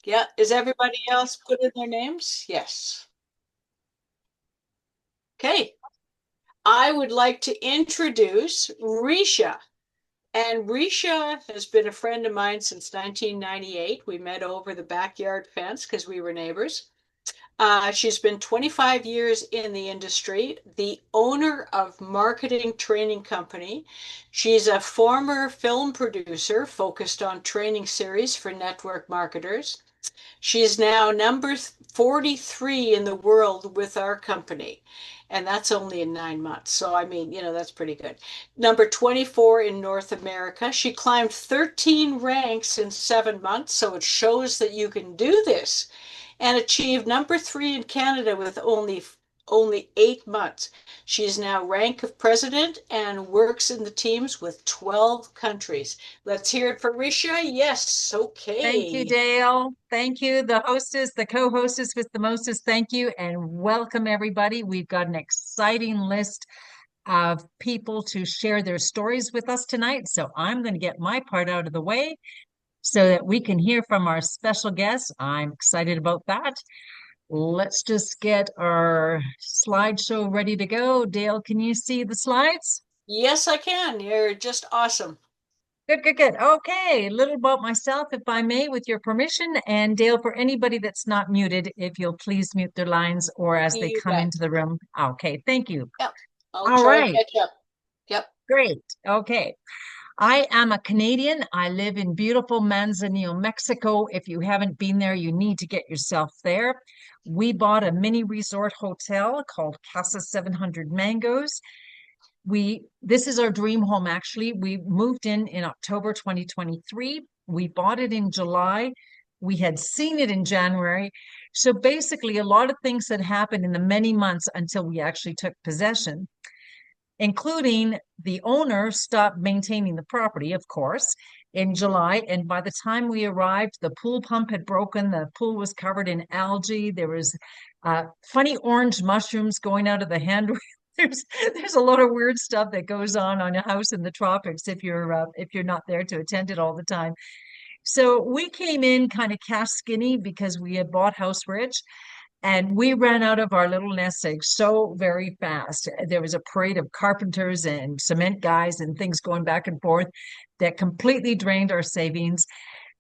Yeah. Is everybody else put in their names? Yes. Okay. I would like to introduce Risha. And Risha has been a friend of mine since 1998. We met over the backyard fence because we were neighbors. She's been 25 years in the industry, the owner of Marketing Training Company. She's a former film producer focused on training series for network marketers. She's now number 43 in the world with our company. And that's only in 9 months. So, I mean, that's pretty good. Number 24 in North America. She climbed 13 ranks in 7 months. So it shows that you can do this, and achieved number 3 in Canada with only 8 months. She is now rank of president and works in the teams with 12 countries. Let's hear it for Risha. Yes, Thank you, okay. Dale. Thank you, the hostess, the co-hostess with the mostest. Thank you, and welcome everybody. We've got an exciting list of people to share their stories with us tonight. So I'm going to get my part out of the way so that we can hear from our special guests. I'm excited about that. Let's just get our slideshow ready to go. Dale, can you see the slides? Yes, I can. You're just awesome. Good, good, good. Okay, a little about myself, if I may, with your permission. And Dale, for anybody that's not muted, if you'll please mute their lines or as they You come bet. into the room. Okay, thank you. Yep. I'll All try to right, catch up. Yep. great. Okay. I am a Canadian. I live in beautiful Manzanillo, Mexico. If you haven't been there, you need to get yourself there. We bought a mini resort hotel called Casa 700 Mangoes. This is our dream home actually. We moved in October 2023. We bought it in July. We had seen it in January. So basically a lot of things had happened in the many months until we actually took possession, including the owner stopped maintaining the property, of course, in July. And by the time we arrived, the pool pump had broken. The pool was covered in algae. There was funny orange mushrooms going out of the handrail. There's a lot of weird stuff that goes on a house in the tropics if you're not there to attend it all the time. So we came in kind of cash skinny because we had bought house rich, and we ran out of our little nest egg so very fast. There was a parade of carpenters and cement guys and things going back and forth that completely drained our savings.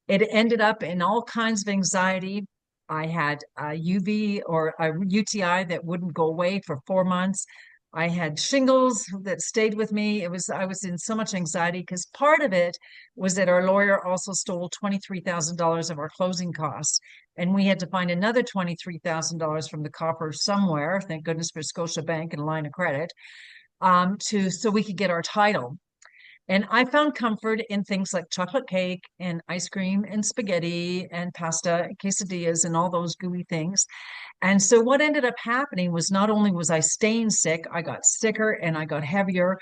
It ended up in all kinds of anxiety. I had a UV or a UTI that wouldn't go away for 4 months. I had shingles that stayed with me. I was in so much anxiety because part of it was that our lawyer also stole $23,000 of our closing costs. And we had to find another $23,000 from the coffers somewhere. Thank goodness for Scotiabank and a line of credit, so we could get our title. And I found comfort in things like chocolate cake and ice cream and spaghetti and pasta, and quesadillas, and all those gooey things. And so what ended up happening was not only was I staying sick, I got sicker and I got heavier.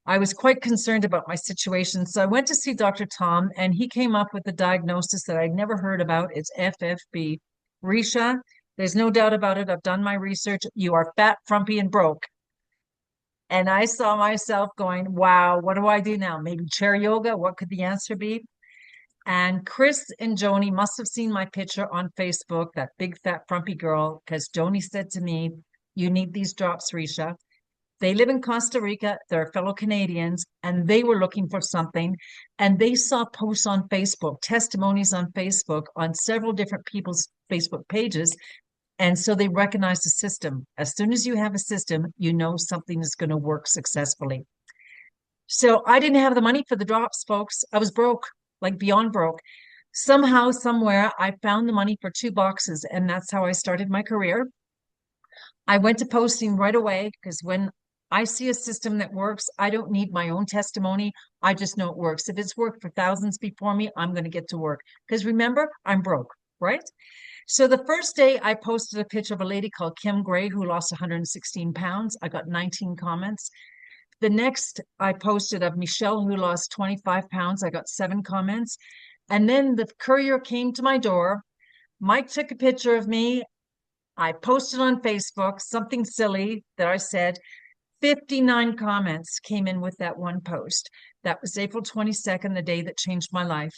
I was quite concerned about my situation. So I went to see Dr. Tom, and he came up with a diagnosis that I'd never heard about. It's FFB. Risha, there's no doubt about it. I've done my research. You are fat, frumpy, and broke. And I saw myself going, wow, what do I do now? Maybe chair yoga? What could the answer be? And Chris and Joni must have seen my picture on Facebook, that big fat frumpy girl, because Joni said to me, you need these drops, Risha. They live in Costa Rica. They're fellow Canadians, and they were looking for something. And they saw posts on Facebook, testimonies on Facebook, on several different people's Facebook pages. And so they recognized the system. As soon as you have a system, you know something is going to work successfully. So I didn't have the money for the drops, folks. I was broke, like beyond broke. Somehow, somewhere, I found the money for 2 boxes, and that's how I started my career. I went to posting right away because when I see a system that works, I don't need my own testimony. I just know it works. If it's worked for thousands before me, I'm going to get to work. Because remember, I'm broke, right? So the first day I posted a picture of a lady called Kim Gray who lost 116 pounds. I got 19 comments. The next I posted of Michelle who lost 25 pounds. I got 7 comments. And then the courier came to my door. Mike took a picture of me. I posted on Facebook something silly that I said. 59 comments came in with that one post. That was April 22nd, the day that changed my life.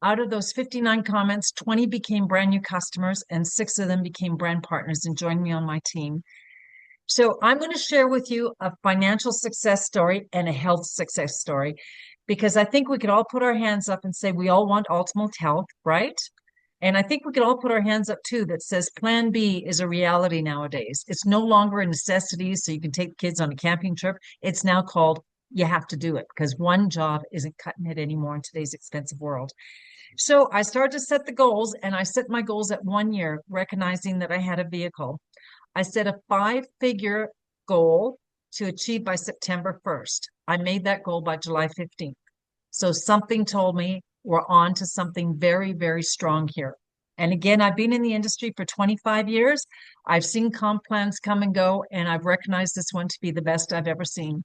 Out of those 59 comments, 20 became brand new customers and 6 of them became brand partners and joined me on my team. So I'm going to share with you a financial success story and a health success story, because I think we could all put our hands up and say we all want optimal health, right? And I think we could all put our hands up too that says Plan B is a reality nowadays. It's no longer a necessity so you can take kids on a camping trip. It's now called you have to do it because one job isn't cutting it anymore in today's expensive world. So I started to set the goals, and I set my goals at 1 year, recognizing that I had a vehicle. I set a 5-figure goal to achieve by September 1st. I made that goal by July 15th. So something told me we're on to something very, very strong here. And again, I've been in the industry for 25 years. I've seen comp plans come and go, and I've recognized this one to be the best I've ever seen.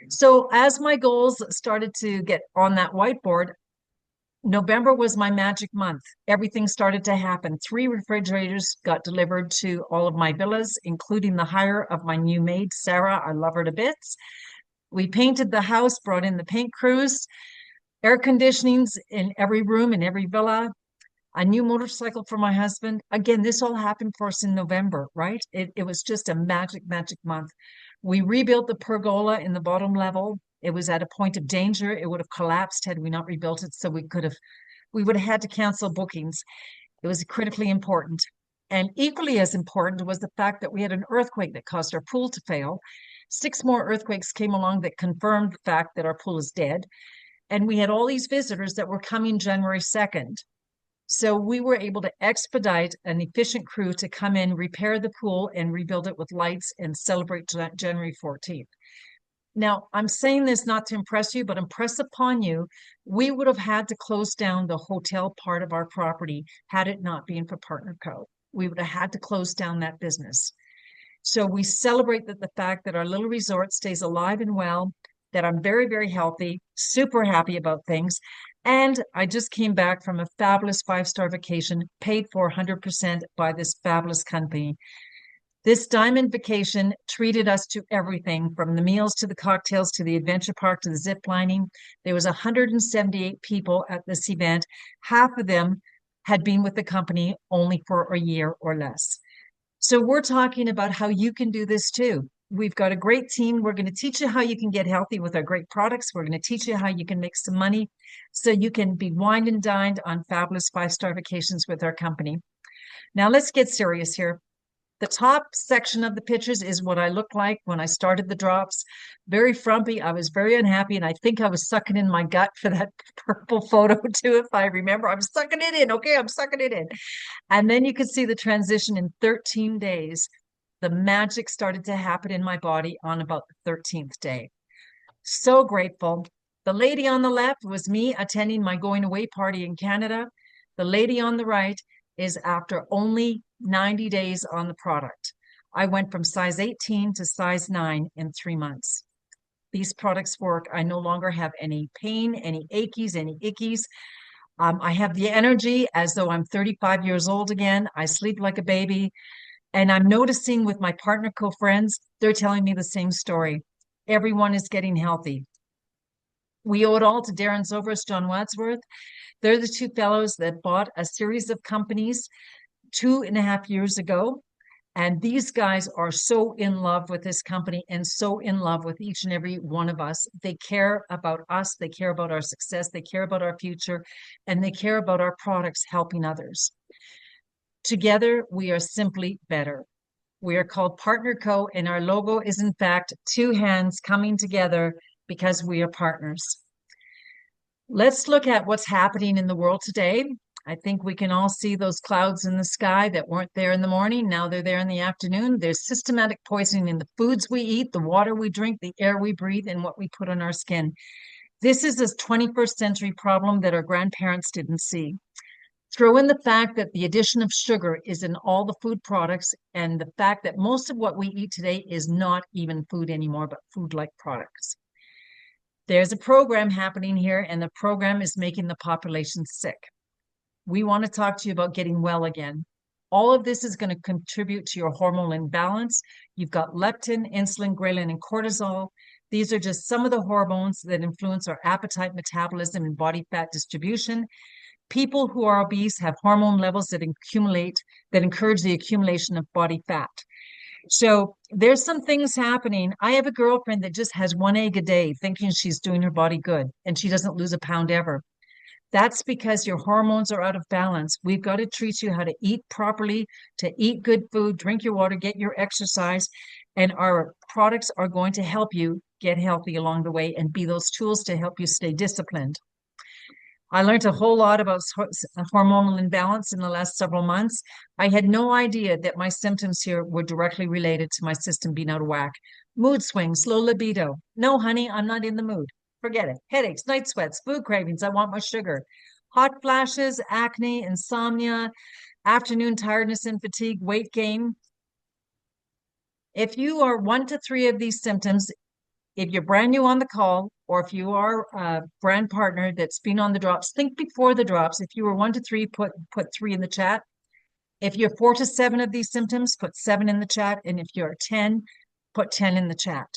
So as my goals started to get on that whiteboard, November was my magic month. Everything started to happen. 3 refrigerators got delivered to all of my villas, including the hire of my new maid, Sarah. I love her to bits. We painted the house, brought in the paint crews, air conditionings in every room, in every villa, a new motorcycle for my husband. Again, this all happened for us in November, right? It was just a magic, magic month. We rebuilt the pergola in the bottom level. It was at a point of danger. It would have collapsed had we not rebuilt it. So we would have had to cancel bookings. It was critically important. And equally as important was the fact that we had an earthquake that caused our pool to fail. 6 more earthquakes came along that confirmed the fact that our pool is dead. And we had all these visitors that were coming January 2nd. So we were able to expedite an efficient crew to come in, repair the pool, and rebuild it with lights and celebrate January 14th. Now, I'm saying this not to impress you, but impress upon you, we would have had to close down the hotel part of our property had it not been for Partner Co. We would have had to close down that business. So we celebrate the fact that our little resort stays alive and well, that I'm very, very healthy, super happy about things. And I just came back from a fabulous 5-star vacation, paid for 100% by this fabulous company. This diamond vacation treated us to everything from the meals to the cocktails to the adventure park to the zip lining. There was 178 people at this event. Half of them had been with the company only for a year or less. So we're talking about how you can do this too. We've got a great team. We're going to teach you how you can get healthy with our great products. We're going to teach you how you can make some money so you can be wined and dined on fabulous 5-star vacations with our company. Now let's get serious here. The top section of the pictures is what I looked like when I started the drops. Very frumpy. I was very unhappy, and I think I was sucking in my gut for that purple photo too, if I remember. I'm sucking it in. Okay, I'm sucking it in. And then you can see the transition in 13 days. The magic started to happen in my body on about the 13th day. So grateful. The lady on the left was me attending my going away party in Canada. The lady on the right is after only 90 days on the product. I went from size 18 to size 9 in 3 months. These products work. I no longer have any pain, any achies, any ickies. I have the energy as though I'm 35 years old again. I sleep like a baby. And I'm noticing with my Partner Co friends, they're telling me the same story. Everyone is getting healthy. We owe it all to Darren Zobrist, John Wadsworth. They're the 2 fellows that bought a series of companies 2.5 years ago. And these guys are so in love with this company and so in love with each and every one of us. They care about us. They care about our success. They care about our future. And they care about our products helping others. Together, we are simply better. We are called Partner Co. And our logo is, in fact, 2 hands coming together because we are partners. Let's look at what's happening in the world today. I think we can all see those clouds in the sky that weren't there in the morning. Now they're there in the afternoon. There's systematic poisoning in the foods we eat, the water we drink, the air we breathe, and what we put on our skin. This is a 21st century problem that our grandparents didn't see. Throw in the fact that the addition of sugar is in all the food products, and the fact that most of what we eat today is not even food anymore, but food-like products. There's a program happening here, and the program is making the population sick. We want to talk to you about getting well again. All of this is going to contribute to your hormonal imbalance. You've got leptin, insulin, ghrelin, and cortisol. These are just some of the hormones that influence our appetite, metabolism, and body fat distribution. People who are obese have hormone levels that encourage the accumulation of body fat. So there's some things happening. I have a girlfriend that just has one egg a day thinking she's doing her body good, and she doesn't lose a pound ever. That's because your hormones are out of balance. We've got to teach you how to eat properly, to eat good food, drink your water, get your exercise, and our products are going to help you get healthy along the way and be those tools to help you stay disciplined. I learned a whole lot about hormonal imbalance in the last several months. I had no idea that my symptoms here were directly related to my system being out of whack. Mood swings, low libido. No, honey, I'm not in the mood. Forget it. Headaches, night sweats, food cravings. I want my sugar. Hot flashes, acne, insomnia, afternoon tiredness and fatigue, weight gain. If you are 1 to 3 of these symptoms, if you're brand new on the call, or if you are a brand partner that's been on the drops, think before the drops. If you were 1 to 3, put 3 in the chat. If you're 4 to 7 of these symptoms, put 7 in the chat. And if you're 10, put 10 in the chat.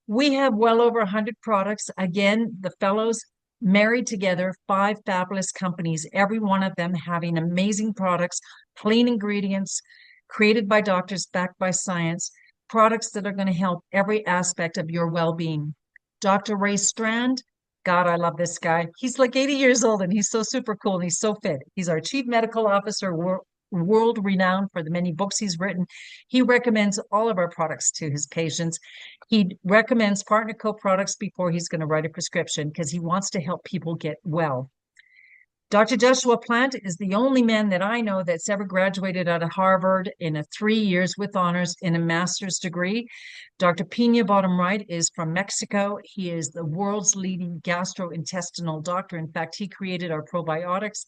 We have well over 100 products. Again, the fellows married together 5 fabulous companies, every one of them having amazing products, clean ingredients, created by doctors, backed by science, products that are going to help every aspect of your well-being. Dr. Ray Strand, God, I love this guy. He's like 80 years old and he's so super cool and he's so fit. He's our chief medical officer, world renowned for the many books he's written. He recommends all of our products to his patients. He recommends Partner Co products before he's going to write a prescription because he wants to help people get well. Dr. Joshua Plant is the only man that I know that's ever graduated out of Harvard in 3 years with honors in a master's degree. Dr. Pina, bottom right, is from Mexico. He is the world's leading gastrointestinal doctor. In fact, he created our probiotics.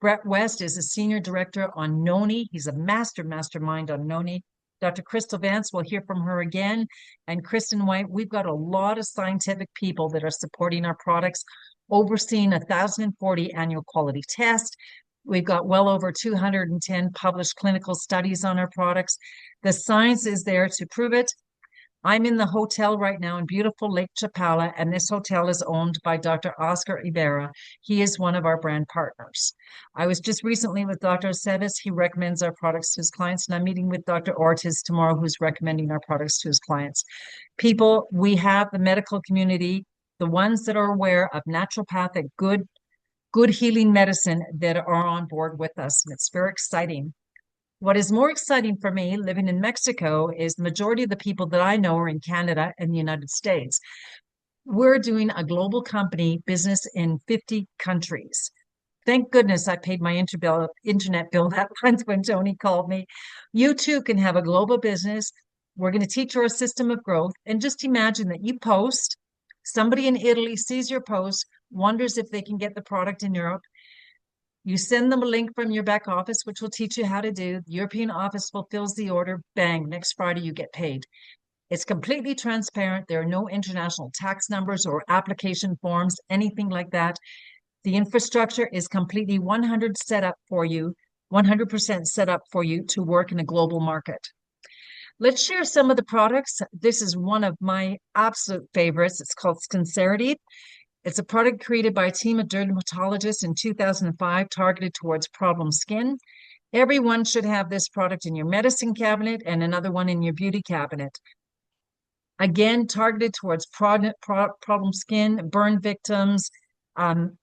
Brett West is a senior director on Noni. He's a mastermind on Noni. Dr. Crystal Vance, we'll hear from her again. And Kristen White, we've got a lot of scientific people that are supporting our products, overseeing 1,040 annual quality tests. We've got well over 210 published clinical studies on our products. The science is there to prove it. I'm in the hotel right now in beautiful Lake Chapala, and this hotel is owned by Dr. Oscar Ibarra. He is one of our brand partners. I was just recently with Dr. Aceves. He recommends our products to his clients, and I'm meeting with Dr. Ortiz tomorrow, who's recommending our products to his clients. People, we have the medical community, the ones that are aware of naturopathic, good healing medicine that are on board with us, and it's very exciting. What is more exciting for me living in Mexico is the majority of the people that I know are in Canada and the United States. We're doing a global company business in 50 countries. Thank goodness I paid my internet bill that month when Tony called me. You too can have a global business. We're going to teach you our system of growth. And just imagine that you post, somebody in Italy sees your post, wonders if they can get the product in Europe. You send them a link from your back office, which will teach you how to do. The European office fulfills the order. Bang, next Friday you get paid. It's completely transparent. There are no international tax numbers or application forms, anything like that. The infrastructure is completely 100% set up for you to work in a global market. Let's share some of the products. This is one of my absolute favorites. It's called Sincerity. It's a product created by a team of dermatologists in 2005 targeted towards problem skin. Everyone should have this product in your medicine cabinet and another one in your beauty cabinet. Again, targeted towards problem skin, burn victims,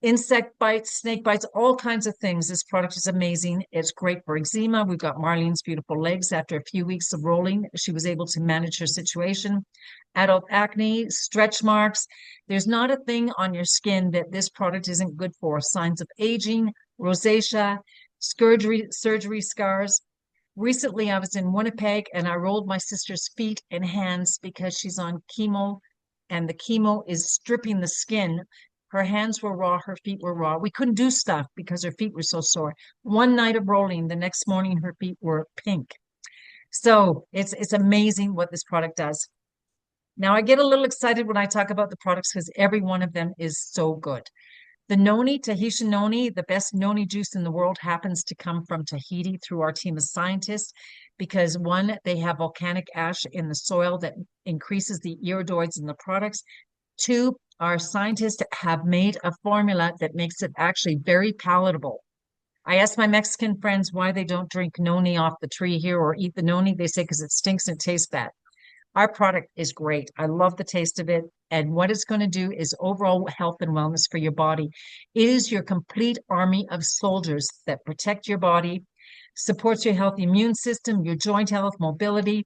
insect bites, snake bites, all kinds of things. This product is amazing. It's great for eczema. We've got Marlene's beautiful legs. After a few weeks of rolling, she was able to manage her situation. Adult acne, stretch marks. There's not a thing on your skin that this product isn't good for. Signs of aging, rosacea, surgery scars. Recently, I was in Winnipeg and I rolled my sister's feet and hands because she's on chemo and the chemo is stripping the skin. Her hands were raw, her feet were raw. We couldn't do stuff because her feet were so sore. One night of rolling, the next morning her feet were pink. So it's amazing what this product does. Now I get a little excited when I talk about the products because every one of them is so good. The noni, Tahitian noni, the best noni juice in the world happens to come from Tahiti through our team of scientists because one, they have volcanic ash in the soil that increases the iridoids in the products. Two, our scientists have made a formula that makes it actually very palatable. I asked my Mexican friends why they don't drink noni off the tree here or eat the noni. They say because it stinks and it tastes bad. Our product is great. I love the taste of it. And what it's going to do is overall health and wellness for your body. It is your complete army of soldiers that protect your body, supports your healthy immune system, your joint health, mobility.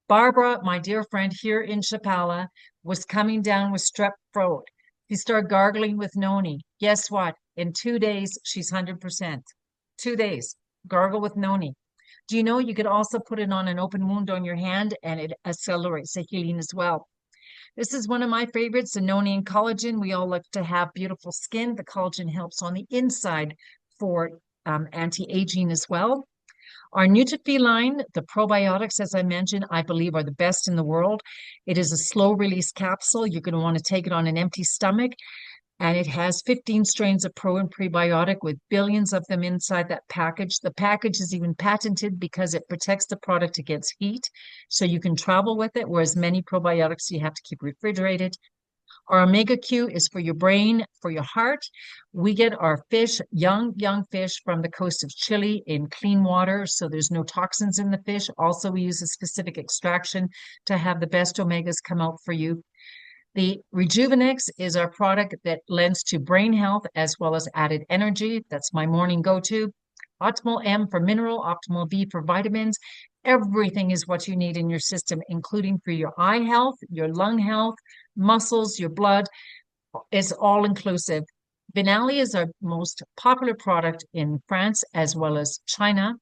Barbara, my dear friend here in Chapala, was coming down with strep throat. She started gargling with noni. Guess what? In 2 days, she's 100%. 2 days, gargle with noni. Do you know you could also put it on an open wound on your hand and it accelerates the healing as well? This is one of my favorites, the noni and collagen. We all like to have beautiful skin. The collagen helps on the inside for anti-aging as well. Our Nutrify line, the probiotics, as I mentioned, I believe are the best in the world. It is a slow release capsule. You're going to want to take it on an empty stomach. And it has 15 strains of pro and prebiotic with billions of them inside that package. The package is even patented because it protects the product against heat. So you can travel with it, whereas many probiotics you have to keep refrigerated. Our Omega Q is for your brain, for your heart. We get our fish, young fish from the coast of Chile in clean water, so there's no toxins in the fish. Also, we use a specific extraction to have the best omegas come out for you. The Rejuvenex is our product that lends to brain health as well as added energy. That's my morning go-to. Optimal M for mineral, Optimal B for vitamins. Everything is what you need in your system, including for your eye health, your lung health, muscles, your blood. It's all inclusive. Vinali is our most popular product in France as well as China.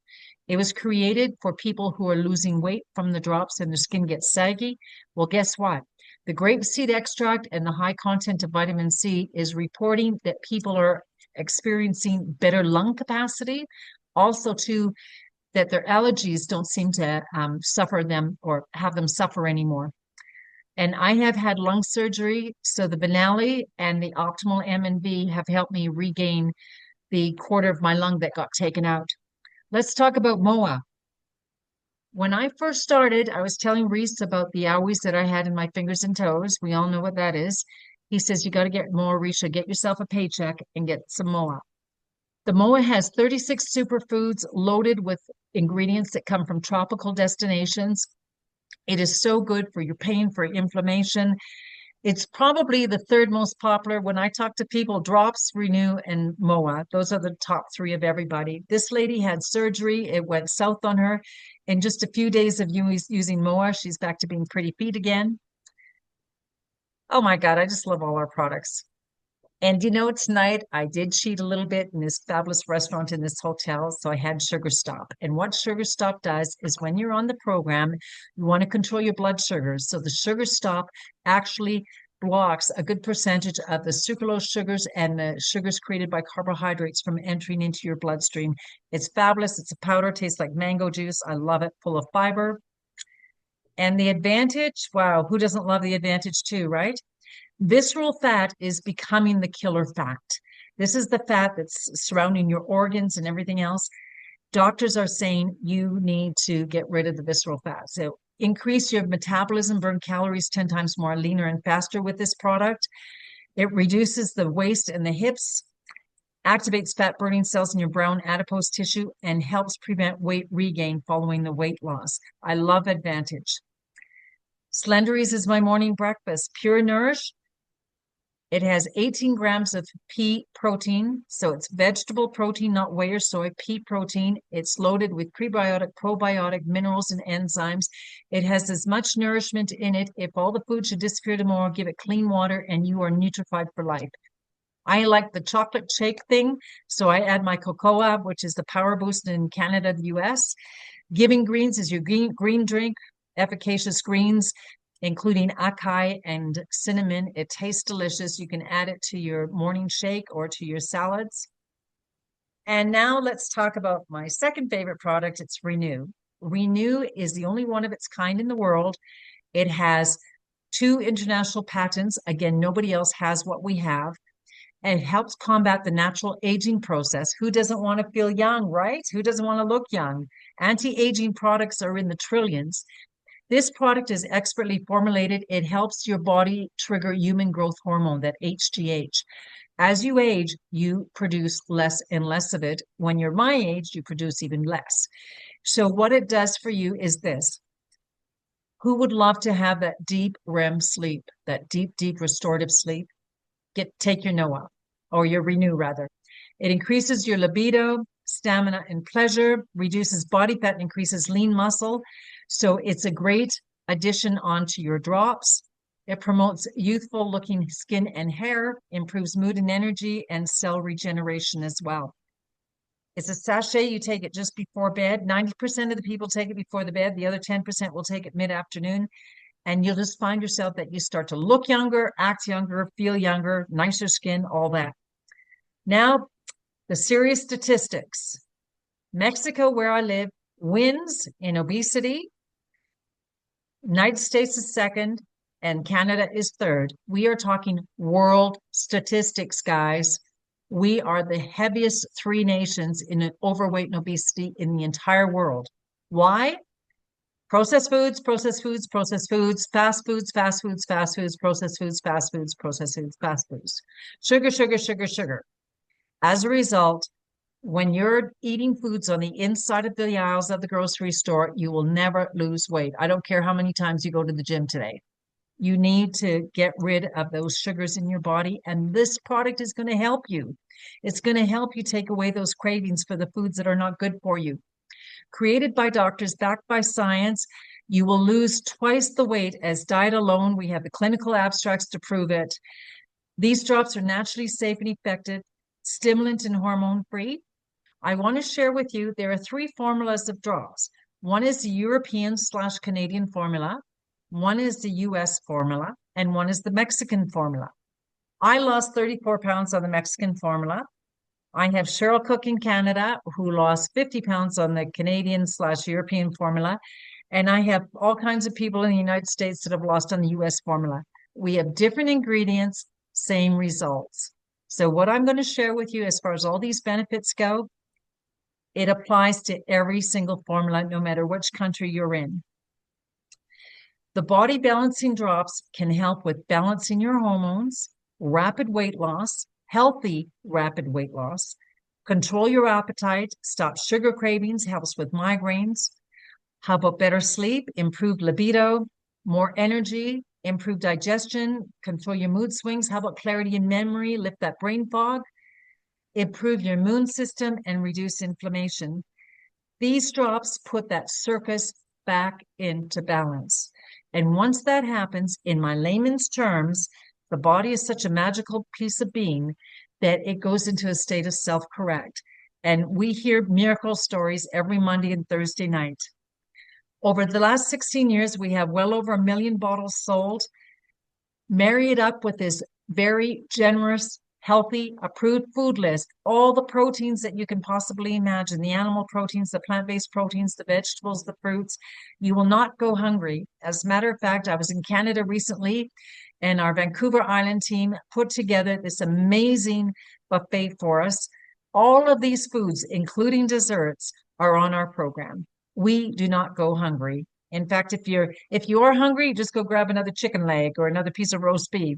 It was created for people who are losing weight from the drops and their skin gets saggy. Well, guess what? The grape seed extract and the high content of vitamin C is reporting that people are experiencing better lung capacity. Also, too, that their allergies don't seem to suffer them or have them suffer anymore. And I have had lung surgery, so the Benally and the Optimal M and B have helped me regain the quarter of my lung that got taken out. Let's talk about MOA. When I first started, I was telling Reese about the owies that I had in my fingers and toes. We all know what that is. He says, you got to get more, Risha, get yourself a paycheck and get some MOA. The MOA has 36 superfoods loaded with ingredients that come from tropical destinations. It is so good for your pain, for inflammation. It's probably the third most popular. When I talk to people, Drops, Renew, and MOA, those are the top three of everybody. This lady had surgery. It went south on her. In just a few days of using MOA, she's back to being pretty feet again. Oh my God, I just love all our products. And you know, tonight I did cheat a little bit in this fabulous restaurant in this hotel. So I had Sugar Stop. And what Sugar Stop does is when you're on the program, you want to control your blood sugars. So the Sugar Stop actually blocks a good percentage of the sucralose sugars and the sugars created by carbohydrates from entering into your bloodstream. It's fabulous. It's a powder, tastes like mango juice. I love it, full of fiber. And the advantage, wow, who doesn't love the advantage too, right? Visceral fat is becoming the killer fat. This is the fat that's surrounding your organs and everything else. Doctors are saying you need to get rid of the visceral fat. So increase your metabolism, burn calories 10 times more leaner and faster with this product. It reduces the waist and the hips, activates fat burning cells in your brown adipose tissue, and helps prevent weight regain following the weight loss. I love Advantage. Slenderies is my morning breakfast. Pure Nourish. It has 18 grams of pea protein. So it's vegetable protein, not whey or soy, pea protein. It's loaded with prebiotic, probiotic, minerals, and enzymes. It has as much nourishment in it. If all the food should disappear tomorrow, give it clean water and you are nutrified for life. I like the chocolate shake thing. So I add my cocoa, which is the power boost in Canada, the US. Giving Greens is your green drink, efficacious greens, including acai and cinnamon. It tastes delicious. You can add it to your morning shake or to your salads. And now let's talk about my second favorite product. It's Renew. Renew is the only one of its kind in the world. It has 2 international patents. Again, nobody else has what we have. And it helps combat the natural aging process. Who doesn't want to feel young, right? Who doesn't want to look young? Anti-aging products are in the trillions. This product is expertly formulated. It helps your body trigger human growth hormone, that HGH. As you age, you produce less and less of it. When you're my age, you produce even less. So what it does for you is this. Who would love to have that deep REM sleep, that deep, deep restorative sleep? Take your NOA, or your Renew rather. It increases your libido, stamina, and pleasure, reduces body fat, and increases lean muscle. So it's a great addition onto your drops. It promotes youthful looking skin and hair, improves mood and energy, and cell regeneration as well. It's a sachet. You take it just before bed. 90% of the people take it before the bed. The other 10% will take it mid-afternoon. And you'll just find yourself that you start to look younger, act younger, feel younger, nicer skin, all that. Now, the serious statistics. Mexico, where I live, wins in obesity. United States is second, and Canada is third. We are talking world statistics, guys. We are the heaviest three nations in overweight and obesity in the entire world. Why? Processed foods, processed foods, processed foods, fast foods, fast foods, fast foods, processed foods, fast foods, processed foods, fast foods. Sugar, sugar, sugar, sugar. As a result, when you're eating foods on the inside of the aisles of the grocery store, you will never lose weight. I don't care how many times you go to the gym today. You need to get rid of those sugars in your body, and this product is going to help you. It's going to help you take away those cravings for the foods that are not good for you. Created by doctors, backed by science, you will lose twice the weight as diet alone. We have the clinical abstracts to prove it. These drops are naturally safe and effective, stimulant and hormone free. I want to share with you, there are three formulas of drops. One is the European/Canadian formula, one is the US formula, and one is the Mexican formula. I lost 34 pounds on the Mexican formula. I have Cheryl Cook in Canada who lost 50 pounds on the Canadian/European formula. And I have all kinds of people in the United States that have lost on the US formula. We have different ingredients, same results. So what I'm going to share with you as far as all these benefits go, it applies to every single formula, no matter which country you're in. The body balancing drops can help with balancing your hormones, rapid weight loss, healthy rapid weight loss, control your appetite, stop sugar cravings, helps with migraines. How about better sleep, improved libido, more energy, improved digestion, control your mood swings? How about clarity in memory, lift that brain fog, improve your immune system, and reduce inflammation? These drops put that circus back into balance. And once that happens, in my layman's terms, the body is such a magical piece of being that it goes into a state of self-correct. And we hear miracle stories every Monday and Thursday night. Over the last 16 years, we have well over 1 million bottles sold. Marry it up with this very generous, healthy, approved food list, all the proteins that you can possibly imagine, the animal proteins, the plant-based proteins, the vegetables, the fruits. You will not go hungry. As a matter of fact, I was in Canada recently, and our Vancouver Island team put together this amazing buffet for us. All of these foods, including desserts, are on our program. We do not go hungry. In fact, if you are hungry, just go grab another chicken leg or another piece of roast beef.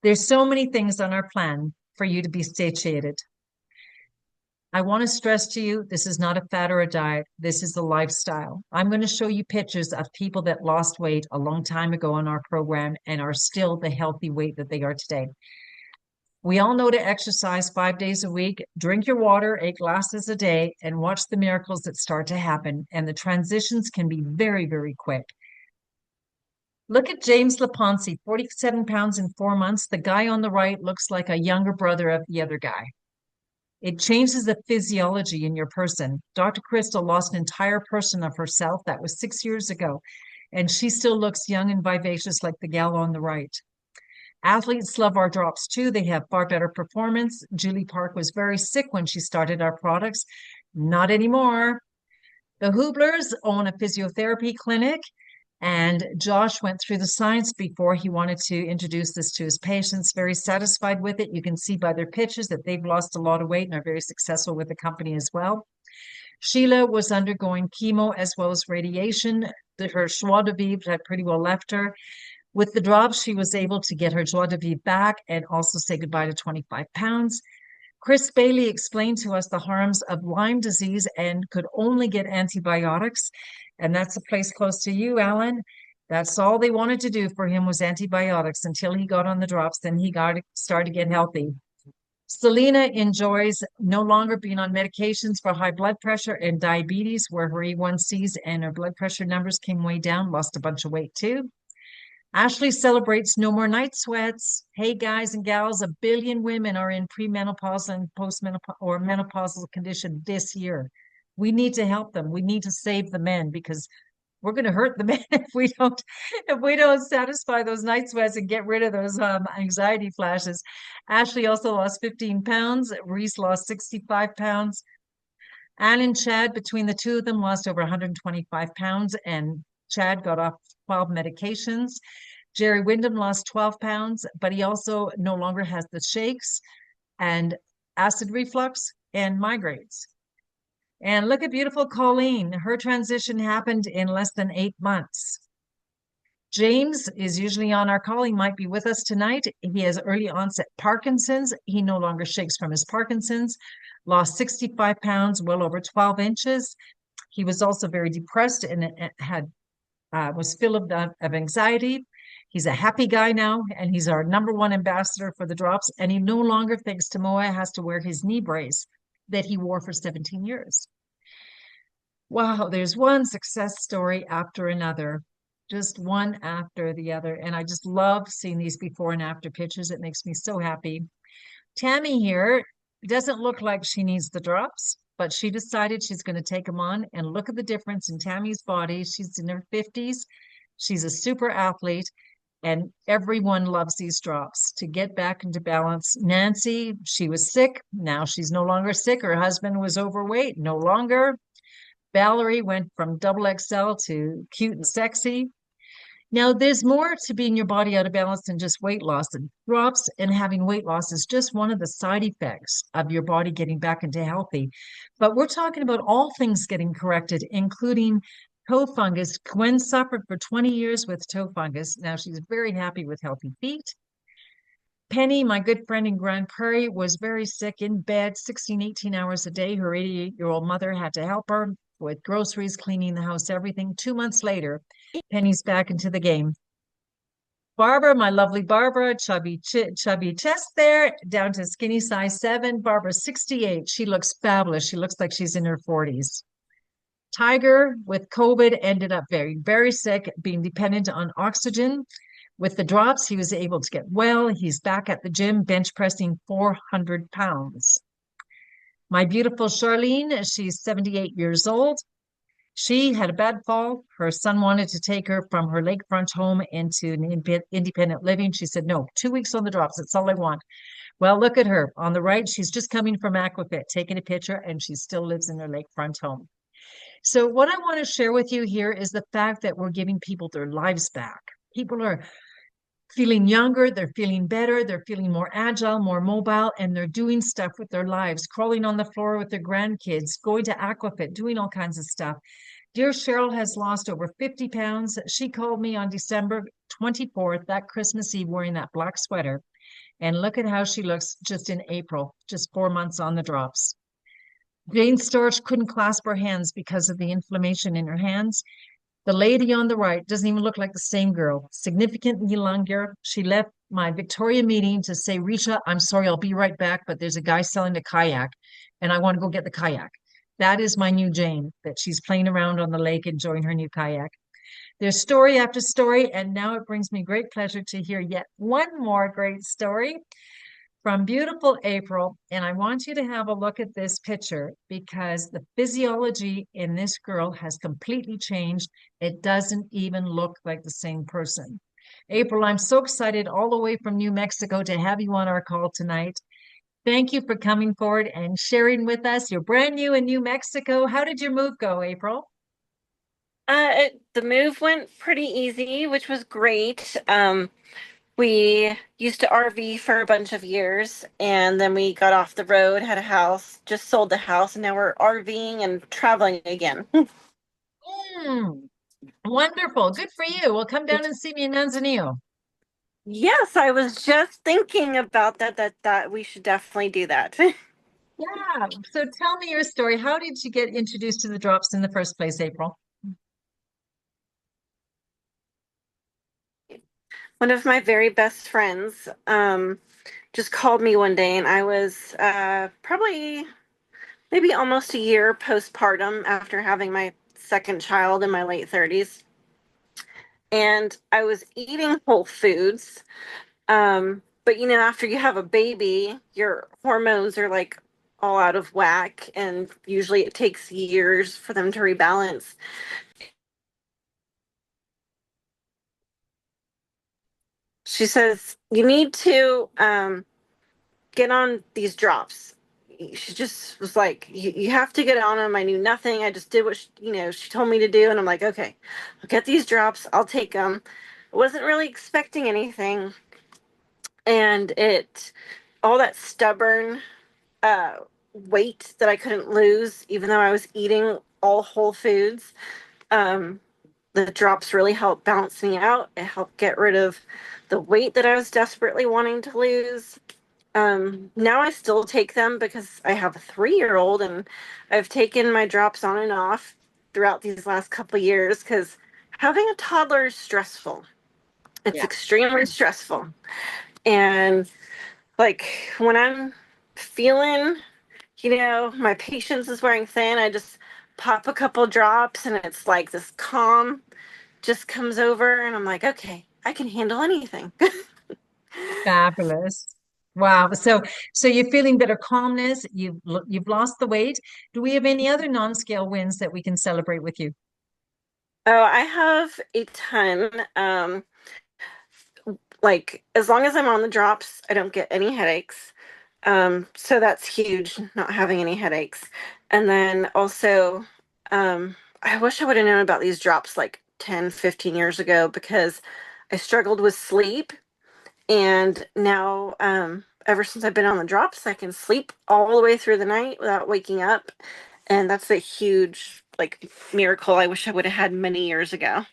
There's so many things on our plan for you to be satiated. I want to stress to you, this is not a fad or a diet. This is a lifestyle. I'm going to show you pictures of people that lost weight a long time ago on our program and are still the healthy weight that they are today. We all know to exercise 5 days a week, drink your water 8 glasses a day, and watch the miracles that start to happen. And the transitions can be very, very quick. Look at James Leponsi, 47 pounds in 4 months. The guy on the right looks like a younger brother of the other guy. It changes the physiology in your person. Dr. Crystal lost an entire person of herself. That was 6 years ago. And she still looks young and vivacious like the gal on the right. Athletes love our drops too. They have far better performance. Julie Park was very sick when she started our products. Not anymore. The Hublers own a physiotherapy clinic, and Josh went through the science before he wanted to introduce this to his patients. Very satisfied with it. You can see by their pictures that they've lost a lot of weight and are very successful with the company as well. Sheila was undergoing chemo as well as radiation. her joie de vivre had pretty well left her. With the drops, she was able to get her joie de vivre back and also say goodbye to 25 pounds. Chris Bailey explained to us the harms of Lyme disease and could only get antibiotics. And that's a place close to you, Alan. That's all they wanted to do for him was antibiotics until he got on the drops. Then he got started to get healthy. Selena enjoys no longer being on medications for high blood pressure and diabetes, where her A1Cs and her blood pressure numbers came way down, lost a bunch of weight too. Ashley celebrates no more night sweats. Hey, guys and gals, 1 billion women are in premenopause and postmenopausal or menopausal condition this year. We need to help them. We need to save the men because we're going to hurt the men if we don't satisfy those night sweats and get rid of those anxiety flashes. Ashley also lost 15 pounds. Reese lost 65 pounds. Anne and Chad, between the two of them, lost over 125 pounds, and Chad got off 12 medications. Jerry Wyndham lost 12 pounds, but he also no longer has the shakes and acid reflux and migraines. And look at beautiful Colleen. Her transition happened in less than 8 months. James is usually on our call. He might be with us tonight. He has early onset Parkinson's. He no longer shakes from his Parkinson's, lost 65 pounds, well over 12 inches. He was also very depressed and had was filled of anxiety. He's a happy guy now, and he's our #1 ambassador for the drops. And he no longer, thanks to Moa, has to wear his knee brace that he wore for 17 years. Wow, there's one success story after another, just one after the other. And I just love seeing these before and after pictures. It makes me so happy. Tammy here doesn't look like she needs the drops, but she decided she's going to take them on and look at the difference in Tammy's body. She's in her 50s. She's a super athlete, and everyone loves these drops to get back into balance. Nancy, she was sick. Now she's no longer sick. Her husband was overweight, no longer. Valerie went from double XL to cute and sexy. Now, there's more to being your body out of balance than just weight loss. And drops and having weight loss is just one of the side effects of your body getting back into healthy. But we're talking about all things getting corrected, including toe fungus. Gwen suffered for 20 years with toe fungus. Now she's very happy with healthy feet. Penny, my good friend in Grand Prairie, was very sick in bed 16, 18 hours a day. Her 88-year-old mother had to help her with groceries, cleaning the house, everything. 2 months later, Penny's back into the game. Barbara, my lovely Barbara, chubby chest there, down to skinny size 7. Barbara's 68. She looks fabulous. She looks like she's in her 40s. Tiger with COVID ended up very, very sick, being dependent on oxygen. With the drops, he was able to get well. He's back at the gym, bench pressing 400 pounds. My beautiful Charlene, she's 78 years old. She had a bad fall. Her son wanted to take her from her lakefront home into an independent living. She said, no, 2 weeks on the drops. That's all I want. Well, look at her. On the right, she's just coming from Aquafit, taking a picture, and she still lives in her lakefront home. So what I want to share with you here is the fact that we're giving people their lives back. People are feeling younger, they're feeling better, they're feeling more agile, more mobile, and they're doing stuff with their lives, crawling on the floor with their grandkids, going to Aquafit, doing all kinds of stuff. Dear Cheryl has lost over 50 pounds. She called me on December 24th, that Christmas Eve, wearing that black sweater. And look at how she looks just in April, just 4 months on the drops. Jane Storch couldn't clasp her hands because of the inflammation in her hands. The lady on the right doesn't even look like the same girl, significantly longer. She left my Victoria meeting to say, Ricia, I'm sorry, I'll be right back, but there's a guy selling a kayak and I want to go get the kayak. That is my new Jane, that she's playing around on the lake enjoying her new kayak. There's story after story, and now it brings me great pleasure to hear yet one more great story from beautiful April. And I want you to have a look at this picture because the physiology in this girl has completely changed. It doesn't even look like the same person. April, I'm so excited all the way from New Mexico to have you on our call tonight. Thank you for coming forward and sharing with us. You're brand new in New Mexico. How did your move go, April? The move went pretty easy, which was great. We used to RV for a bunch of years, and then we got off the road, had a house, just sold the house, and now we're RVing and traveling again. Mm. Wonderful. Good for you. Well, come down and see me in Manzanillo. Yes, I was just thinking about that we should definitely do that. Yeah. So tell me your story. How did you get introduced to the drops in the first place, April? One of my very best friends just called me one day, and I was probably maybe almost a year postpartum after having my second child in my late 30s. And I was eating whole foods. But after you have a baby, your hormones are like all out of whack, and usually it takes years for them to rebalance. She says, you need to get on these drops. She just was like, you have to get on them. I knew nothing. I just did what she told me to do. And I'm like, okay, I'll get these drops. I'll take them. I wasn't really expecting anything. And all that stubborn uh, weight that I couldn't lose, even though I was eating all whole foods, um, the drops really helped balance me out. It helped get rid of the weight that I was desperately wanting to lose. Now I still take them because I have a 3-year-old, and I've taken my drops on and off throughout these last couple of years because having a toddler is stressful. It's Yeah. extremely stressful. And like when I'm feeling, my patience is wearing thin, I just pop a couple drops and it's like this calm just comes over, and I'm like, okay, I can handle anything. Fabulous. Wow. So you're feeling better calmness. You've lost the weight. Do we have any other non-scale wins that we can celebrate with you? Oh, I have a ton. Like as long as I'm on the drops, I don't get any headaches. So that's huge, not having any headaches. And then also, I wish I would have known about these drops like 10, 15 years ago because I struggled with sleep. And now, ever since I've been on the drops, I can sleep all the way through the night without waking up. And that's a huge, like, miracle I wish I would have had many years ago.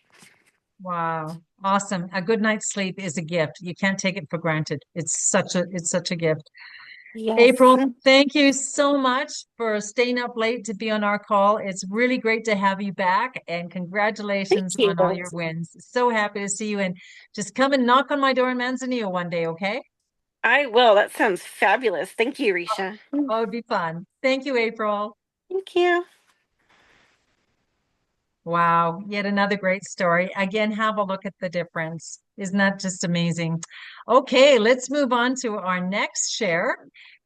Wow. Awesome. A good night's sleep is a gift. You can't take it for granted. It's such a gift. Yes. April, thank you so much for staying up late to be on our call. It's really great to have you back, and Thank congratulations you. on all your wins. So happy to see you, and just come and knock on my door in Manzanillo one day, okay? I will. That sounds fabulous. Thank you, Risha. Oh, it'd be fun. Thank you, April. Thank you. Wow, yet another great story. Again, have a look at the difference. Isn't that just amazing? Okay, let's move on to our next share.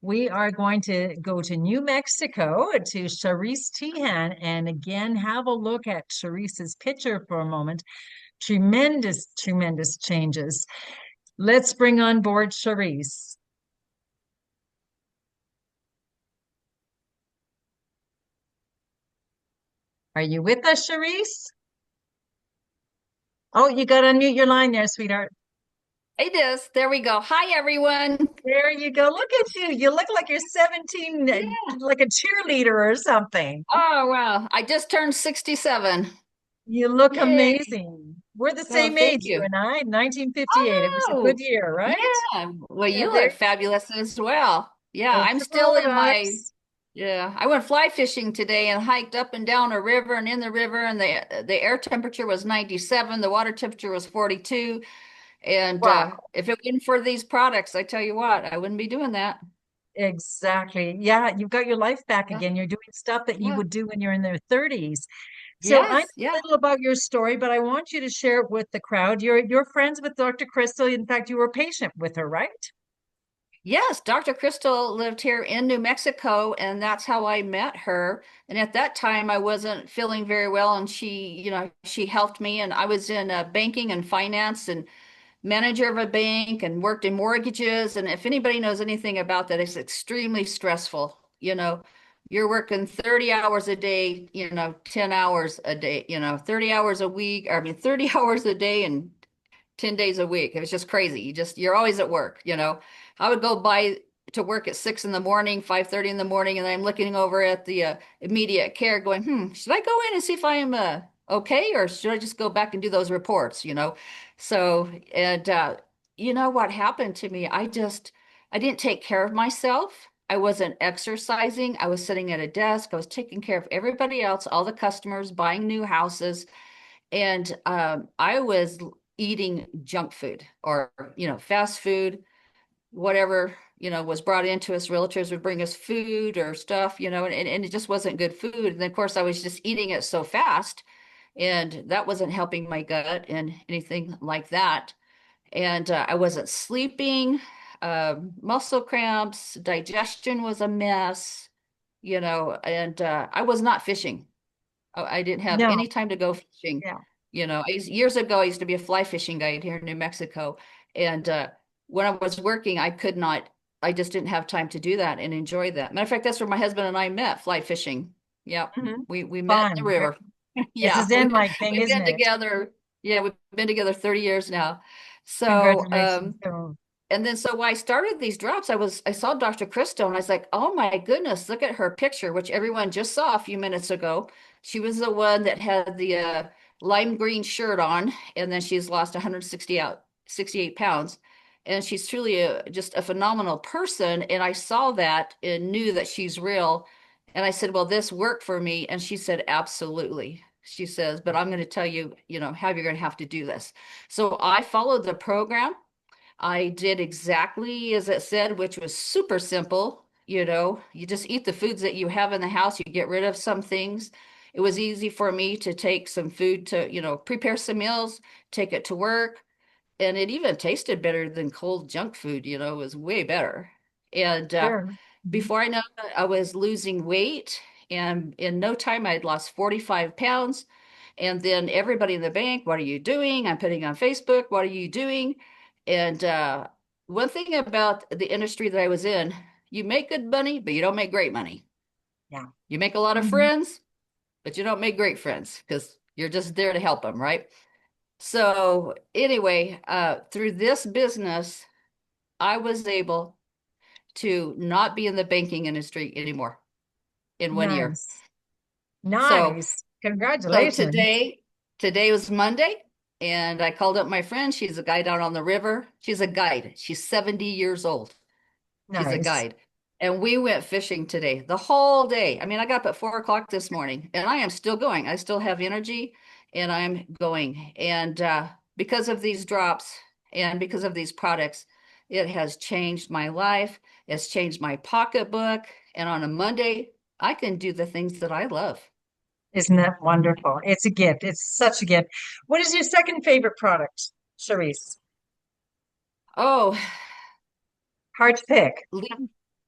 We are going to go to New Mexico to Charisse Teahan. And again, have a look at Charisse's picture for a moment. Tremendous, tremendous changes. Let's bring on board Charisse. Are you with us, Charisse? Oh, you got to unmute your line there, sweetheart. It is. There we go. Hi, everyone. There you go. Look at you. You look like you're 17, Yeah. like a cheerleader or something. Oh, wow. I just turned 67. You look Yay. amazing. We're the Oh, same thank age, you you. and I, 1958. It was a good Oh, year, right? yeah. Well, Yeah, you there look fabulous as well. Yeah, you I'm go. still in my, Products. yeah, I went fly fishing today and hiked up and down a river and in the river, and the air temperature was 97, the water temperature was 42. And Wow, if it wasn't for these products, I tell you what, I wouldn't be doing that. exactly. Yeah, you've got your life back Yeah, again. You're doing stuff that you yeah. would do when you're in their 30s. So I know Yes, a yeah. little about your story, but I want you to share it with the crowd. You're friends with Dr. Crystal. In fact, you were a patient with her, right? Yes, Dr. Crystal lived here in New Mexico, and that's how I met her. And at that time, I wasn't feeling very well, and she helped me. And I was in banking and finance and manager of a bank and worked in mortgages. And if anybody knows anything about that, it's extremely stressful. You're working 30 hours a day, 10 hours a day, 30 hours a week, or I mean, 30 hours a day and 10 days a week. It was just crazy. You're always at work. I would go by to work at 6 in the morning, 5:30 in the morning, and I'm looking over at the immediate care going, should I go in and see if I am okay, or should I just go back and do those reports, So, and you know what happened to me? I didn't take care of myself. I wasn't exercising. I was sitting at a desk. I was taking care of everybody else, all the customers buying new houses. And I was eating junk food or, fast food, whatever, was brought into us. Realtors would bring us food or stuff, and it just wasn't good food. And then, of course, I was just eating it so fast, and that wasn't helping my gut and anything like that. And I wasn't sleeping, muscle cramps, digestion was a mess, and I was not fishing. I didn't have No. any time to go fishing. Yeah. Years ago, I used to be a fly fishing guide here in New Mexico. And when I was working, I just didn't have time to do that and enjoy that. Matter of fact, that's where my husband and I met, fly fishing. Yeah. Mhm. We met in the Fun. river. It's a Yeah. Zen-like thing, We've isn't been it? together. Yeah, we've been together 30 years now. So, Congratulations. So, and then so when I started these drops, I saw Dr. Christo and I was like, oh my goodness, look at her picture, which everyone just saw a few minutes ago. She was the one that had the lime green shirt on, and then she's lost 68 pounds. And she's truly just a phenomenal person. And I saw that and knew that she's real. And I said, well, this worked for me. And she said, absolutely. She says, but I'm going to tell you, how you're going to have to do this. So I followed the program. I did exactly as it said, which was super simple. You just eat the foods that you have in the house, you get rid of some things. It was easy for me to take some food to, prepare some meals, take it to work. And it even tasted better than cold junk food, it was way better. And sure. Mhm. before I know it, I was losing weight. And in no time, I had lost 45 pounds. And then everybody in the bank, what are you doing? I'm putting on Facebook, what are you doing? And one thing about the industry that I was in, you make good money, but you don't make great money. Yeah. You make a lot of Mhm. friends, but you don't make great friends because you're just there to help them, right? So anyway, through this business, I was able to not be in the banking industry anymore in 1 year. Nice. So Nice. So Congratulations. today was Monday, and I called up my friend. She's a guide out on the river. She's a guide. She's 70 years old. She's a Nice. guide. And we went fishing today, the whole day. I mean, I got up at 4 o'clock this morning, and I am still going. I still have energy, and I'm going. And because of these drops and because of these products, it has changed my life. It's changed my pocketbook. And on a Monday, I can do the things that I love. Isn't that wonderful? It's a gift. It's such a gift. What is your second favorite product, Charisse? Oh, Hard to pick.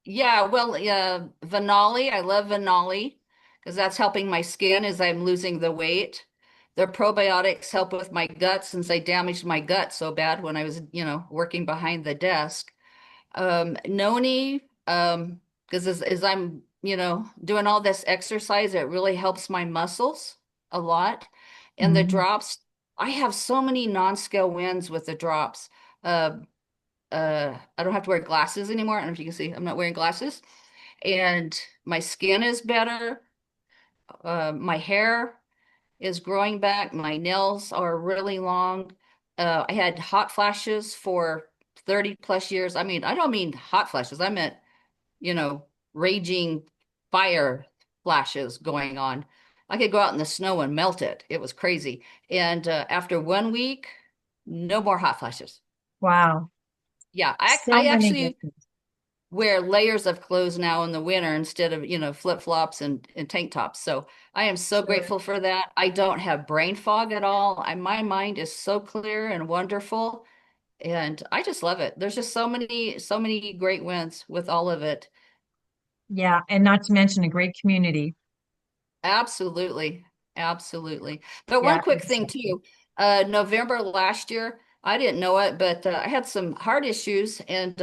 yeah, well, Vanoli, I love Vanoli because that's helping my skin as I'm losing the weight. The probiotics help with my gut since I damaged my gut so bad when I was, working behind the desk. Noni, because as I'm, doing all this exercise, it really helps my muscles a lot. And the Mhm. drops, I have so many non-scale wins with the drops. Uh, I don't have to wear glasses anymore. I don't know if you can see, I'm not wearing glasses. And my skin is better. My hair is growing back. My nails are really long. I had hot flashes for 30 plus years. I mean, I don't mean hot flashes. I meant, you know, raging fire flashes going on. I could go out in the snow and melt it. It was crazy. And after 1 week, no more hot flashes. Wow. Yeah, So I many actually gifts. wear layers of clothes now in the winter instead of, flip-flops and tank tops. So I am so Sure. grateful for that. I don't have brain fog at all. My mind is so clear and wonderful, and I just love it. There's just so many great wins with all of it. Yeah. And not to mention a great community. Absolutely. Absolutely. But one Yeah. quick thing too, November last year, I didn't know it, but I had some heart issues and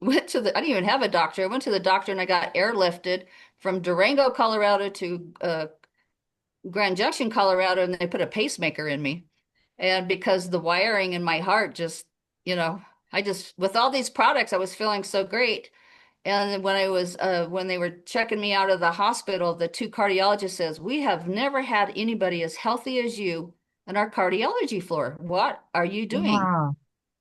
went to I didn't even have a doctor. I went to the doctor and I got airlifted from Durango, Colorado to Grand Junction, Colorado, and they put a pacemaker in me. And because the wiring in my heart just, you know, I just with all these products, I was feeling so great. And when they were checking me out of the hospital, the two cardiologists says, "We have never had anybody as healthy as you on our cardiology floor. What are you doing?" Wow.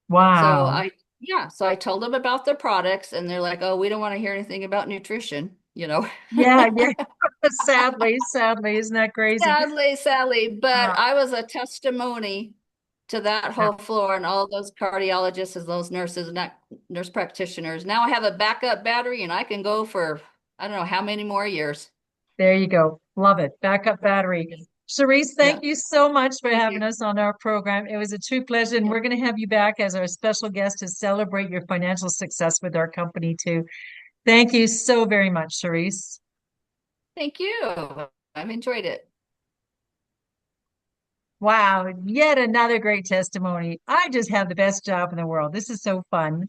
So Wow. so I told them about the products and they're like, "Oh, we don't want to hear anything about nutrition, you know." Yeah, yeah. Sadly, sadly, isn't that crazy? Sadly, but Uh, I was a testimony to that yeah. whole floor and all those cardiologists and those nurses and nurse practitioners. Now I have a backup battery and I can go for I don't know how many more years. There you go. Love it. Backup battery. Charisse, Yeah. thank you so much for Thank having you. us on our program. It was a true pleasure, and Yeah. we're going to have you back as our special guest to celebrate your financial success with our company too. Thank you so very much, Charisse. Thank you. I've enjoyed it. Wow, yet another great testimony. I just have the best job in the world. This is so fun.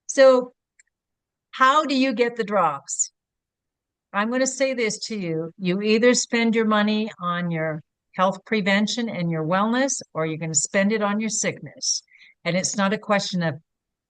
So, how do you get the drops? I'm going to say this to you. You either spend your money on your health prevention and your wellness, or you're going to spend it on your sickness. And it's not a question of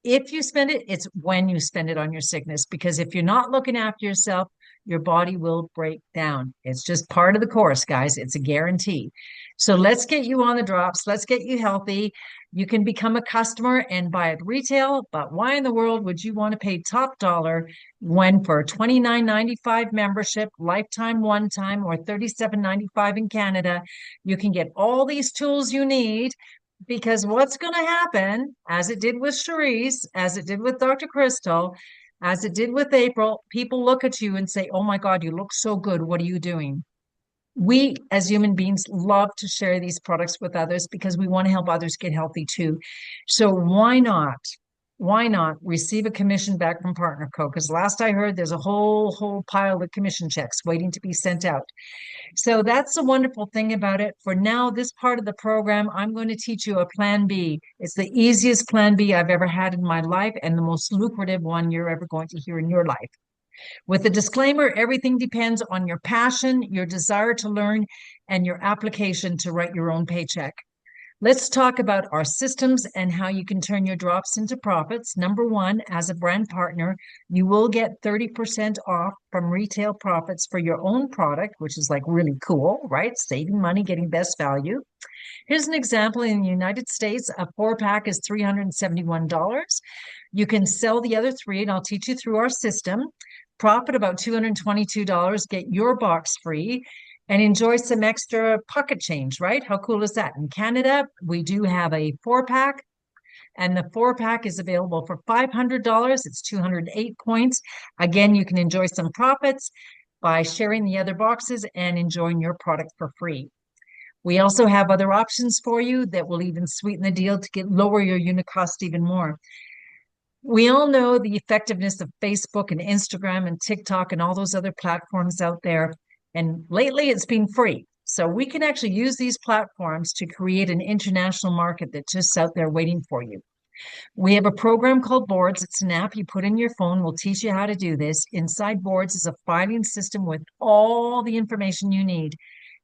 if you spend it, it's when you spend it on your sickness. Because if you're not looking after yourself, your body will break down. It's just part of the course, guys. It's a guarantee. So let's get you on the drops. Let's get you healthy. You can become a customer and buy it retail, but why in the world would you want to pay top dollar when for $29.95 membership, lifetime one time, or $37.95 in Canada, you can get all these tools you need because what's going to happen, as it did with Charisse, as it did with Dr. Crystal, as it did with April, people look at you and say, "Oh my God, you look so good. What are you doing?" We as human beings love to share these products with others because we want to help others get healthy too. So why not? Why not receive a commission back from Partner Co? Because last I heard, there's a whole pile of commission checks waiting to be sent out. So that's the wonderful thing about it. For now, this part of the program, I'm going to teach you a plan B. It's the easiest plan B I've ever had in my life and the most lucrative one you're ever going to hear in your life. With the disclaimer, everything depends on your passion, your desire to learn, and your application to write your own paycheck. Let's talk about our systems and how you can turn your drops into profits. Number one, as a brand partner, you will get 30% off from retail profits for your own product, which is like really cool, right? Saving money, getting best value. Here's an example in the United States, a 4-pack is $371. You can sell the other three, and I'll teach you through our system. Profit about $222, get your box free and enjoy some extra pocket change, right? How cool is that? In Canada, we do have a 4-pack, and the 4-pack is available for $500. It's 208 points. Again, you can enjoy some profits by sharing the other boxes and enjoying your product for free. We also have other options for you that will even sweeten the deal to lower your unit cost even more. We all know the effectiveness of Facebook and Instagram and TikTok and all those other platforms out there. And lately it's been free. So we can actually use these platforms to create an international market that's just out there waiting for you. We have a program called Boards. It's an app you put in your phone. We'll teach you how to do this. Inside Boards is a filing system with all the information you need.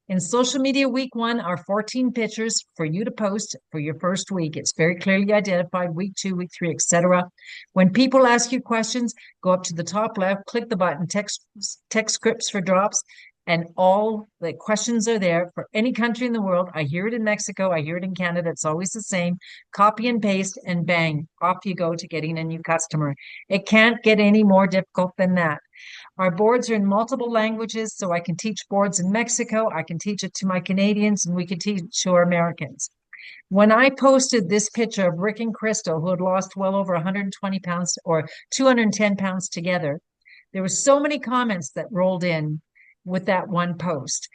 In social media week one are 14 pictures for you to post for your first week. It's very clearly identified, week two, week three, etc. When people ask you questions, go up to the top left, click the button, text scripts for drops, and all the questions are there for any country in the world. I hear it in Mexico, I hear it in Canada, it's always the same. Copy and paste, and bang, off you go to getting a new customer. It can't get any more difficult than that. Our boards are in multiple languages, so I can teach boards in Mexico, I can teach it to my Canadians, and we can teach it to our Americans. When I posted this picture of Rick and Crystal, who had lost well over 120 pounds or 210 pounds together, there were so many comments that rolled in with that one post.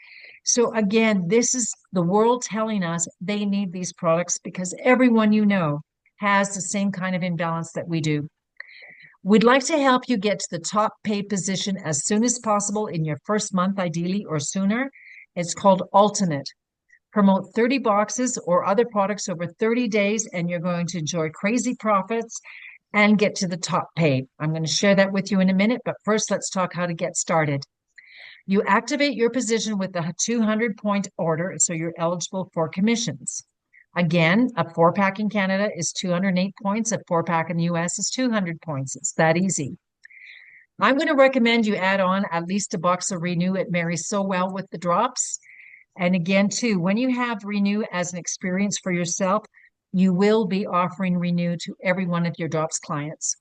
So again, this is the world telling us they need these products because everyone you know has the same kind of imbalance that we do. We'd like to help you get to the top paid position as soon as possible in your first month, ideally, or sooner. It's called Ultimate. Promote 30 boxes or other products over 30 days, and you're going to enjoy crazy profits and get to the top paid. I'm going to share that with you in a minute, but first let's talk how to get started. You activate your position with the 200-point order, so you're eligible for commissions. Again, a 4-pack in Canada is 208 points. A 4-pack in the US is 200 points. It's that easy. I'm going to recommend you add on at least a box of Renew. It marries so well with the drops. And again, too, when you have Renew as an experience for yourself, you will be offering Renew to every one of your drops clients.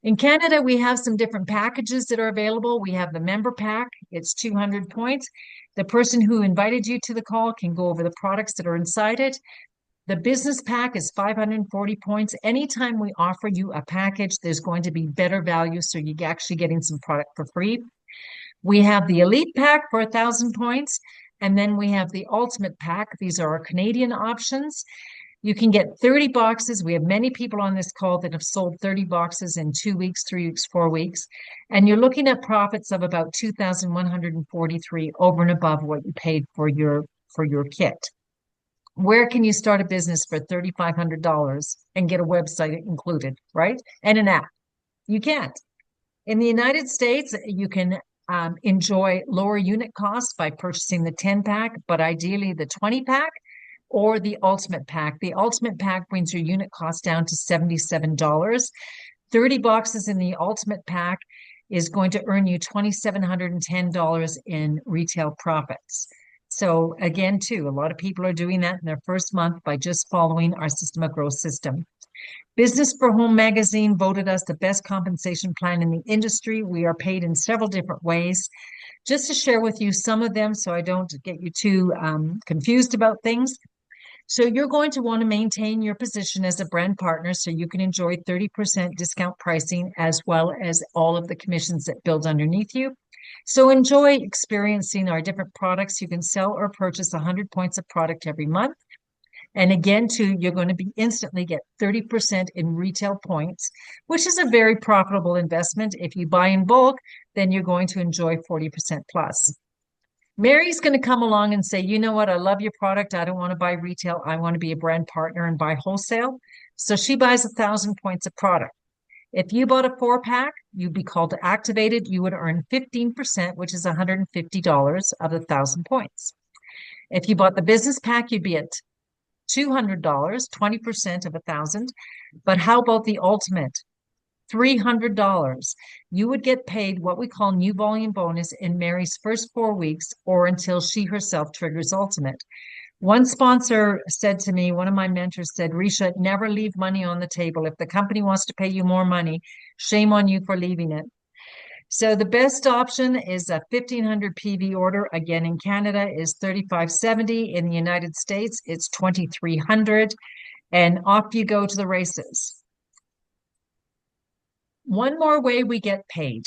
In Canada, we have some different packages that are available. We have the member pack. It's 200 points. The person who invited you to the call can go over the products that are inside it. The business pack is 540 points. Anytime we offer you a package, there's going to be better value, so you're actually getting some product for free. We have the elite pack for 1,000 points, and then we have the ultimate pack. These are our Canadian options. You can get 30 boxes. We have many people on this call that have sold 30 boxes in 2 weeks, 3 weeks, 4 weeks. And you're looking at profits of about 2,143 over and above what you paid for your kit. Where can you start a business for $3,500 and get a website included, right? And an app? You can't. In the United States, you can enjoy lower unit costs by purchasing the 10-pack, but ideally the 20-pack or the ultimate pack. The ultimate pack brings your unit cost down to $77. 30 boxes in the ultimate pack is going to earn you $2,710 in retail profits. So again, too, a lot of people are doing that in their first month by just following our System of Growth system. Business for Home magazine voted us the best compensation plan in the industry. We are paid in several different ways. Just to share with you some of them so I don't get you too confused about things. So you're going to want to maintain your position as a brand partner so you can enjoy 30% discount pricing as well as all of the commissions that build underneath you. So enjoy experiencing our different products. You can sell or purchase 100 points of product every month. And again, too, you're going to be instantly get 30% in retail points, which is a very profitable investment. If you buy in bulk, then you're going to enjoy 40% plus. Mary's going to come along and say, you know what? I love your product. I don't want to buy retail. I want to be a brand partner and buy wholesale. So she buys 1,000 points of product. If you bought a 4-pack, you'd be called to activate it. You would earn 15%, which is $150 of 1,000 points. If you bought the business pack, you'd be at $200, 20% of 1,000. But how about the ultimate? $300. You would get paid what we call new volume bonus in Mary's first 4 weeks or until she herself triggers ultimate. One sponsor said to me, one of my mentors said, Ricia, never leave money on the table. If the company wants to pay you more money, shame on you for leaving it. So the best option is a 1,500 PV order. Again, in Canada is $3,570. In the United States, it's $2,300. And off you go to the races. One more way we get paid.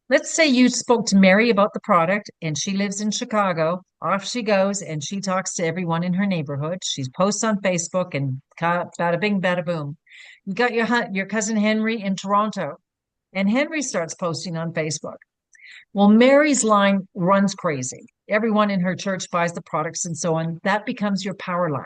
Let's say you spoke to Mary about the product and she lives in Chicago. Off she goes and she talks to everyone in her neighborhood. She posts on Facebook and bada bing, bada boom. You got your cousin Henry in Toronto and Henry starts posting on Facebook. Well, Mary's line runs crazy. Everyone in her church buys the products and so on. That becomes your power line.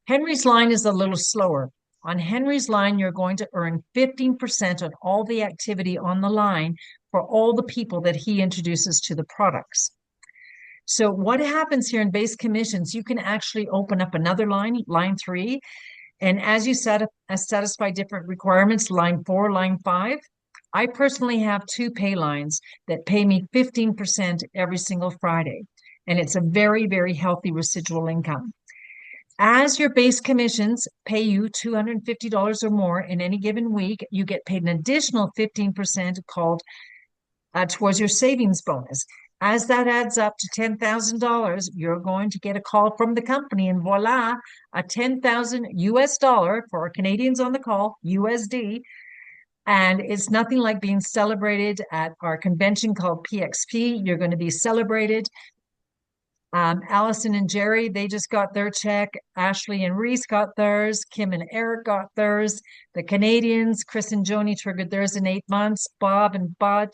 Henry's line is a little slower. On Henry's line, you're going to earn 15% on all the activity on the line for all the people that he introduces to the products. So what happens here in base commissions, you can actually open up another line, line 3, and as you satisfy different requirements, line 4, line 5. I personally have 2 pay lines that pay me 15% every single Friday, and it's a very, very healthy residual income. As your base commissions pay you $250 or more in any given week, you get paid an additional 15% called towards your savings bonus. As that adds up to $10,000, you're going to get a call from the company, and voila, a $10,000 US dollar for our Canadians on the call, USD. And it's nothing like being celebrated at our convention called PXP. You're going to be celebrated. Allison and Jerry, they just got their check. Ashley and Reese got theirs. Kim and Eric got theirs. The Canadians, Chris and Joni triggered theirs in 8 months. Bob and Bud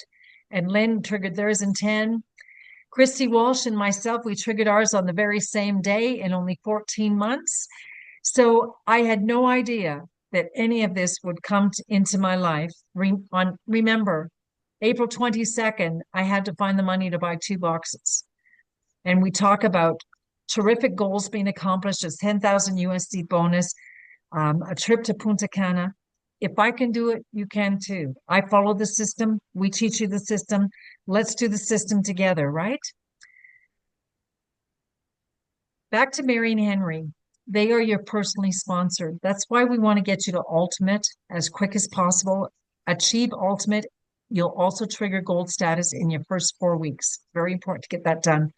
and Lynn triggered theirs in 10. Christy Walsh and myself, we triggered ours on the very same day in only 14 months. So I had no idea that any of this would come into my life. Remember, April 22nd, I had to find the money to buy 2 boxes. And we talk about terrific goals being accomplished. It's 10,000 USD bonus, a trip to Punta Cana. If I can do it, you can too. I follow the system. We teach you the system. Let's do the system together, right? Back to Mary and Henry. They are your personally sponsored. That's why we want to get you to ultimate as quick as possible. Achieve ultimate. You'll also trigger gold status in your first 4 weeks. Very important to get that done.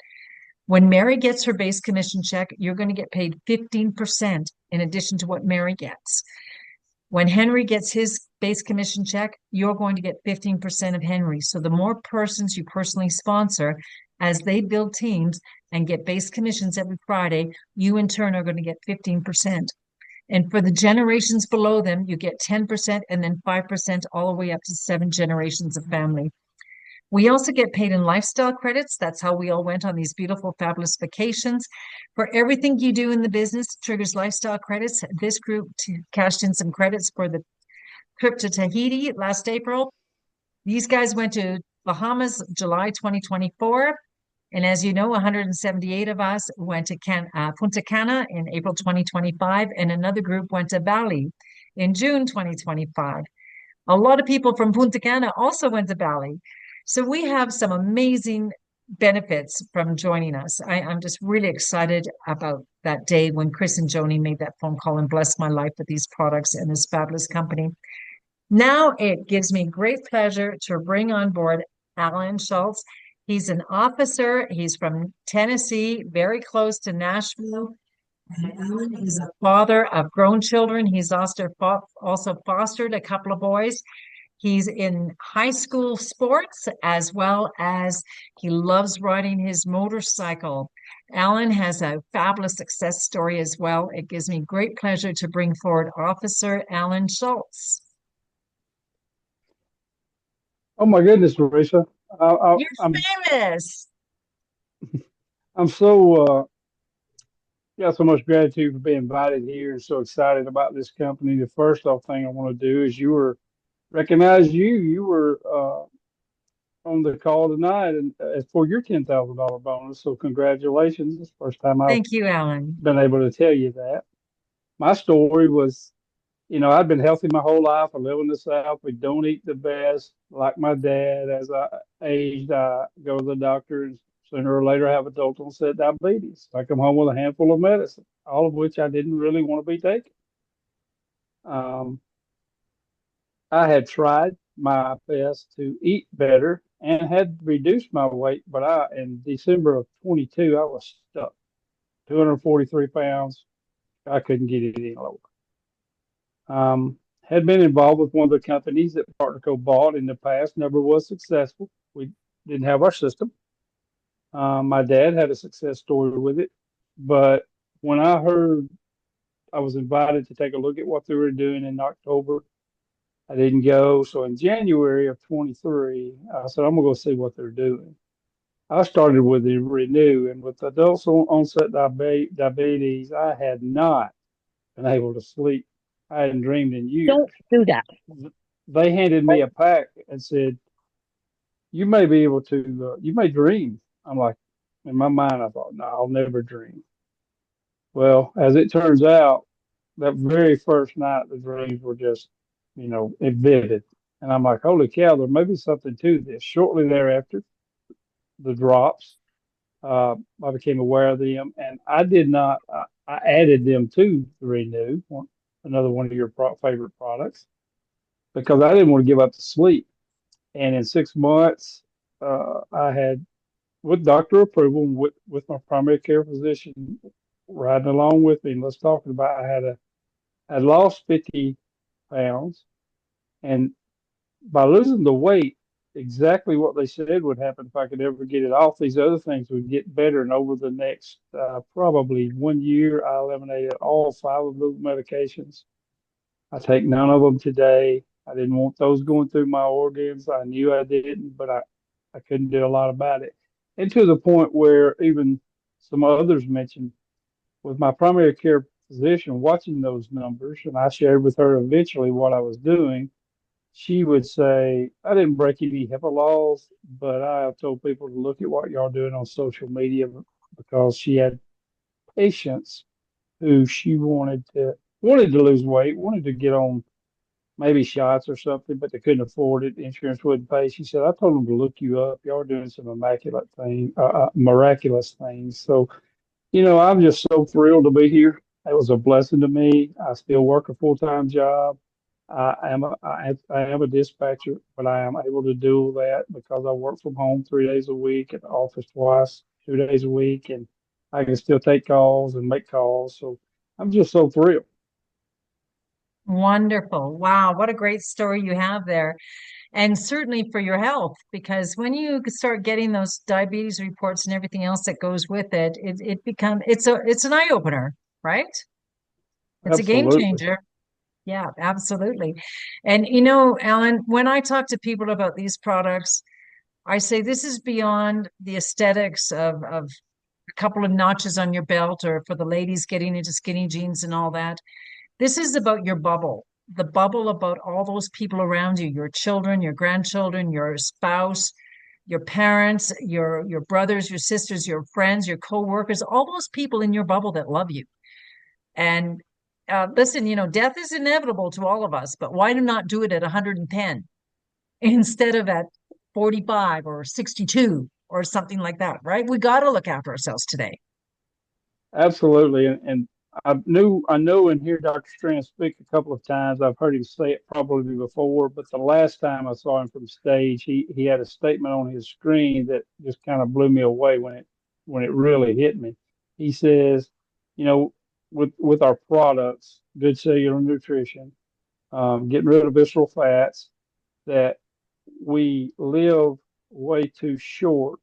When Mary gets her base commission check, you're going to get paid 15% in addition to what Mary gets. When Henry gets his base commission check, you're going to get 15% of Henry. So the more persons you personally sponsor, as they build teams and get base commissions every Friday, you in turn are going to get 15%. And for the generations below them, you get 10% and then 5% all the way up to 7 generations of family. We also get paid in lifestyle credits. That's how we all went on these beautiful, fabulous vacations. For everything you do in the business, triggers lifestyle credits. This group cashed in some credits for the trip to Tahiti last April. These guys went to Bahamas July 2024. And as you know, 178 of us went to Punta Cana in April 2025, and another group went to Bali in June 2025. A lot of people from Punta Cana also went to Bali. So we have some amazing benefits from joining us. I'm just really excited about that day when Chris and Joni made that phone call and blessed my life with these products and this fabulous company. Now it gives me great pleasure to bring on board ALAN SHULTS. He's an officer. He's from Tennessee, very close to Nashville. Alan is a father of grown children. He's also fostered a couple of boys. He's in high school sports as well as he loves riding his motorcycle. Alan has a fabulous success story as well. It gives me great pleasure to bring forward Officer ALAN SHULTS. Oh my goodness, Ricia. You're famous. I'm so got so much gratitude for being invited here and so excited about this company. The first off thing I want to do is recognize you. You were on the call tonight and for your $10,000 bonus. So congratulations. It's the first time I've Thank you, Alan. been able to tell you that. My story was, I've been healthy my whole life. I live in the South. We don't eat the best. Like my dad, as I aged, I go to the doctor and sooner or later I have adult onset diabetes. I come home with a handful of medicine, all of which I didn't really want to be taking. I had tried my best to eat better and had reduced my weight, but in December of 22, I was stuck, 243 pounds. I couldn't get it any lower. Had been involved with one of the companies that Partnerco bought in the past, never was successful. We didn't have our system. My dad had a success story with it, but when I heard I was invited to take a look at what they were doing in October, I didn't go. So in January of 23, I said, I'm going to go see what they're doing. I started with the Renew, and with adult onset diabetes, I had not been able to sleep. I hadn't dreamed in years. Don't do that. They handed me a pack and said, you may be able to, you may dream. I'm like, in my mind, I thought, no, I'll never dream. Well, as it turns out, that very first night, the dreams were just, vivid. And I'm like, holy cow, there may be something to this. Shortly thereafter, the drops, I became aware of them, and I did not, I added them to the Renew, another one of your favorite products, because I didn't want to give up the sleep. And in 6 months, I had, with doctor approval, with my primary care physician riding along with me, and let's talk about, I lost 50 pounds, and by losing the weight, exactly what they said would happen if I could ever get it off. These other things would get better, and over the next probably 1 year, I eliminated all 5 of those medications. I take none of them today. I didn't want those going through my organs. I knew I didn't, but I couldn't do a lot about it. And to the point where even some others mentioned with my primary care physician watching those numbers, and I shared with her eventually what I was doing, she would say, I didn't break any HIPAA laws, but I have told people to look at what y'all doing on social media, because she had patients who she wanted to lose weight, wanted to get on maybe shots or something, but they couldn't afford it. The insurance wouldn't pay. She said, I told them to look you up. Y'all are doing some miraculous things. So, I'm just so thrilled to be here. It was a blessing to me. I still work a full-time job. I am a dispatcher, but I am able to do that because I work from home 3 days a week, at the office twice, 2 days a week, and I can still take calls and make calls. So I'm just so thrilled. Wonderful. Wow, what a great story you have there. And certainly for your health, because when you start getting those diabetes reports and everything else that goes with it, it's an eye opener, right? It's a game Absolutely. changer. Yeah, absolutely. And Alan, when I talk to people about these products, I say this is beyond the aesthetics of a couple of notches on your belt, or for the ladies getting into skinny jeans and all that. This is about your bubble, the bubble about all those people around you, your children, your grandchildren, your spouse, your parents, your brothers, your sisters, your friends, your co-workers, all those people in your bubble that love you. And listen, death is inevitable to all of us, but why not do it at 110 instead of at 45 or 62 or something like that, right? We got to look after ourselves today. Absolutely. And I know and hear Dr. Strand speak a couple of times. I've heard him say it probably before, but the last time I saw him from stage, he had a statement on his screen that just kind of blew me away when it really hit me. He says, you know, with our products, good cellular nutrition, getting rid of visceral fats, that we live way too short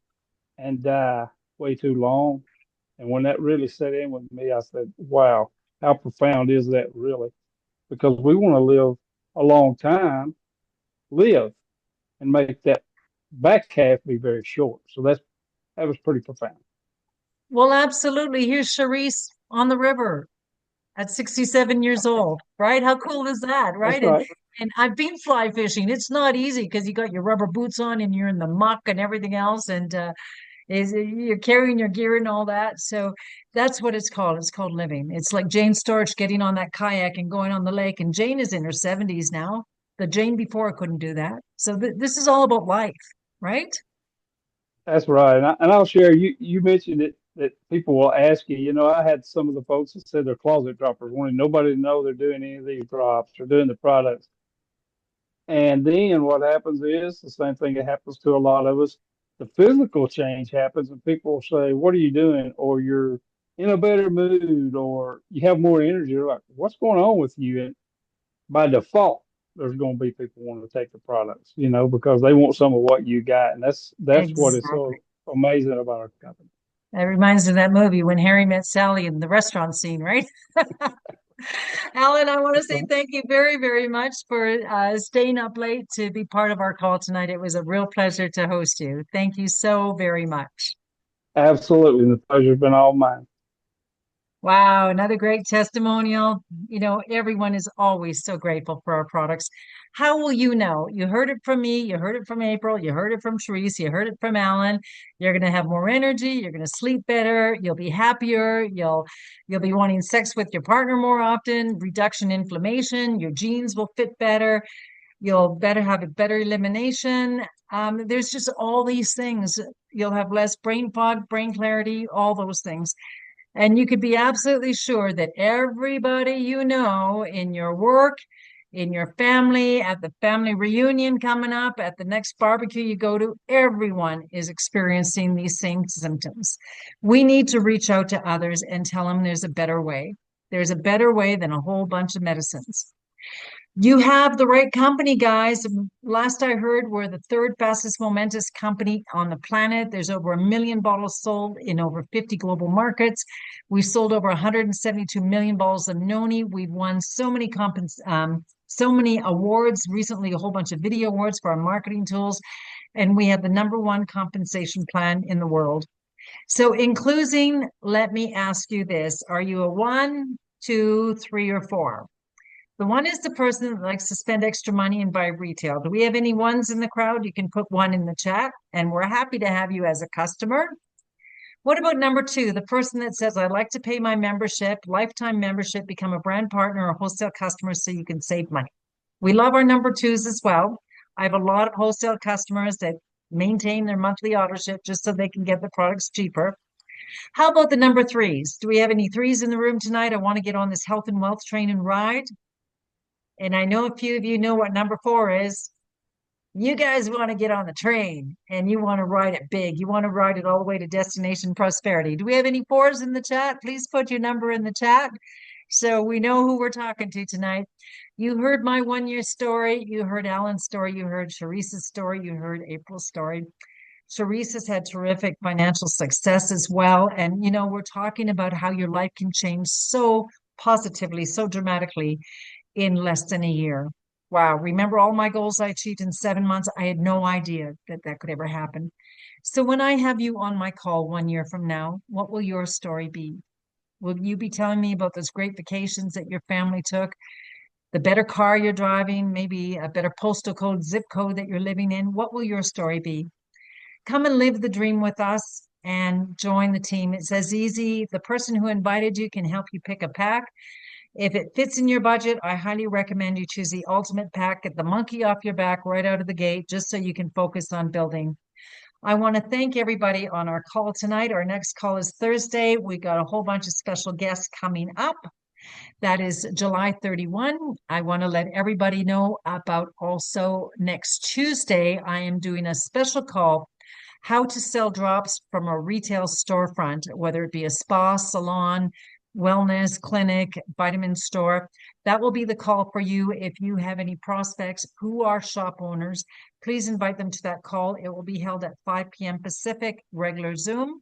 and die way too long. And when that really set in with me, I said, wow, how profound is that really? Because we want to live a long time, live, and make that back half be very short. So that was pretty profound. Well, absolutely. Here's Charisse on the river at 67 years old, right? How cool is that, That's right? And right. and I've been fly fishing. It's not easy because you got your rubber boots on and you're in the muck and everything else, and you're carrying your gear and all that. So that's what it's called. It's called living. It's like Jane Storch getting on that kayak and going on the lake. And Jane is in her 70s now. The Jane before couldn't do that. So this is all about life, right? That's right. And I'll share, you mentioned it, that people will ask you, I had some of the folks that said they're closet droppers, wanting nobody to know they're doing any of these drops or doing the products. And then what happens is the same thing that happens to a lot of us. The physical change happens, and people say, "What are you doing?" Or you're in a better mood, or you have more energy. You're like, "What's going on with you?" And by default, there's going to be people wanting to take the products, because they want some of what you got, and that's what is Exactly. so amazing about our company. That reminds me of that movie When Harry Met Sally in the restaurant scene, right? Alan, I want to That's say right. thank you very, very much for staying up late to be part of our call tonight. It was a real pleasure to host you. Thank you so very much. Absolutely, and the pleasure's been all mine. Wow, another great testimonial. Everyone is always so grateful for our products. How will you know? You heard it from me, you heard it from April, you heard it from Charisse, you heard it from Alan. You're going to have more energy, you're going to sleep better, you'll be happier, you'll be wanting sex with your partner more often, reduction in inflammation, your genes will fit better, you'll better have a better elimination. There's just all these things. You'll have less brain fog, brain clarity, all those things. And you could be absolutely sure that everybody in your work, in your family, at the family reunion coming up, at the next barbecue you go to, everyone is experiencing these same symptoms. We need to reach out to others and tell them there's a better way. There's a better way than a whole bunch of medicines. You have the right company, guys. Last I heard, we're the third fastest momentous company on the planet. There's over 1 million bottles sold in over 50 global markets. We've sold over 172 million bottles of noni. We've won so many awards recently, a whole bunch of video awards for our marketing tools, and we have the number one compensation plan in the world. So, in closing, let me ask you this: Are you a one, two, three, or four? The one is the person that likes to spend extra money and buy retail. Do we have any ones in the crowd? You can put one in the chat, and we're happy to have you as a customer. What about number two, the person that says, I'd like to pay my membership, lifetime membership, become a brand partner or wholesale customer so you can save money? We love our number twos as well. I have a lot of wholesale customers that maintain their monthly auto ship just so they can get the products cheaper. How about the number threes? Do we have any threes in the room tonight? I want to get on this health and wealth train and ride. And I know a few of you know what number four is. You guys want to get on the train and you want to ride it big. You want to ride it all the way to destination prosperity. Do we have any fours in the chat? Please put your number in the chat so we know who we're talking to tonight. You heard my 1 year story. You heard Alan's story. You heard Charisse's story. You heard April's story. Charisse has had terrific financial success as well. And, we're talking about how your life can change so positively, so dramatically in less than a year. Wow. Remember all my goals I achieved in 7 months? I had no idea that that could ever happen. So when I have you on my call 1 year from now, what will your story be? Will you be telling me about those great vacations that your family took, the better car you're driving, maybe a better postal code, zip code that you're living in? What will your story be? Come and live the dream with us and join the team. It's as easy. The person who invited you can help you pick a pack. If it fits in your budget, I highly recommend you choose the ultimate pack. Get the monkey off your back right out of the gate, just so you can focus on building. I want to thank everybody on our call tonight. Our next call is Thursday. We got a whole bunch of special guests coming up. That is July 31. I want to let everybody know about also next Tuesday, I am doing a special call, how to sell drops from a retail storefront, whether it be a spa, salon, wellness clinic, vitamin store. That will be the call for you. If you have any prospects who are shop owners, please invite them to that call. It will be held at 5 p.m. Pacific, regular Zoom.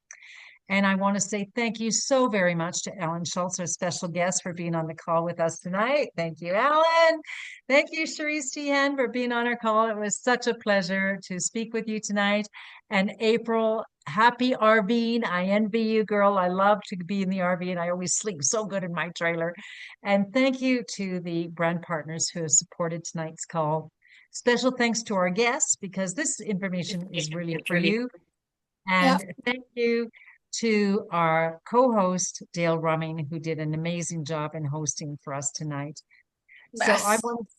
And I want to say thank you so very much to Alan Schultz, our special guest, for being on the call with us tonight. Thank you, Alan. Thank you, Charisse Teahan, for being on our call. It was such a pleasure to speak with you tonight. And April, happy RVing. I envy you, girl. I love to be in the RV and I always sleep so good in my trailer. And thank you to the brand partners who have supported tonight's call. Special thanks to our guests because this information is really for you. And thank you to our co-host, Dale Rumming, who did an amazing job in hosting for us tonight. So I want to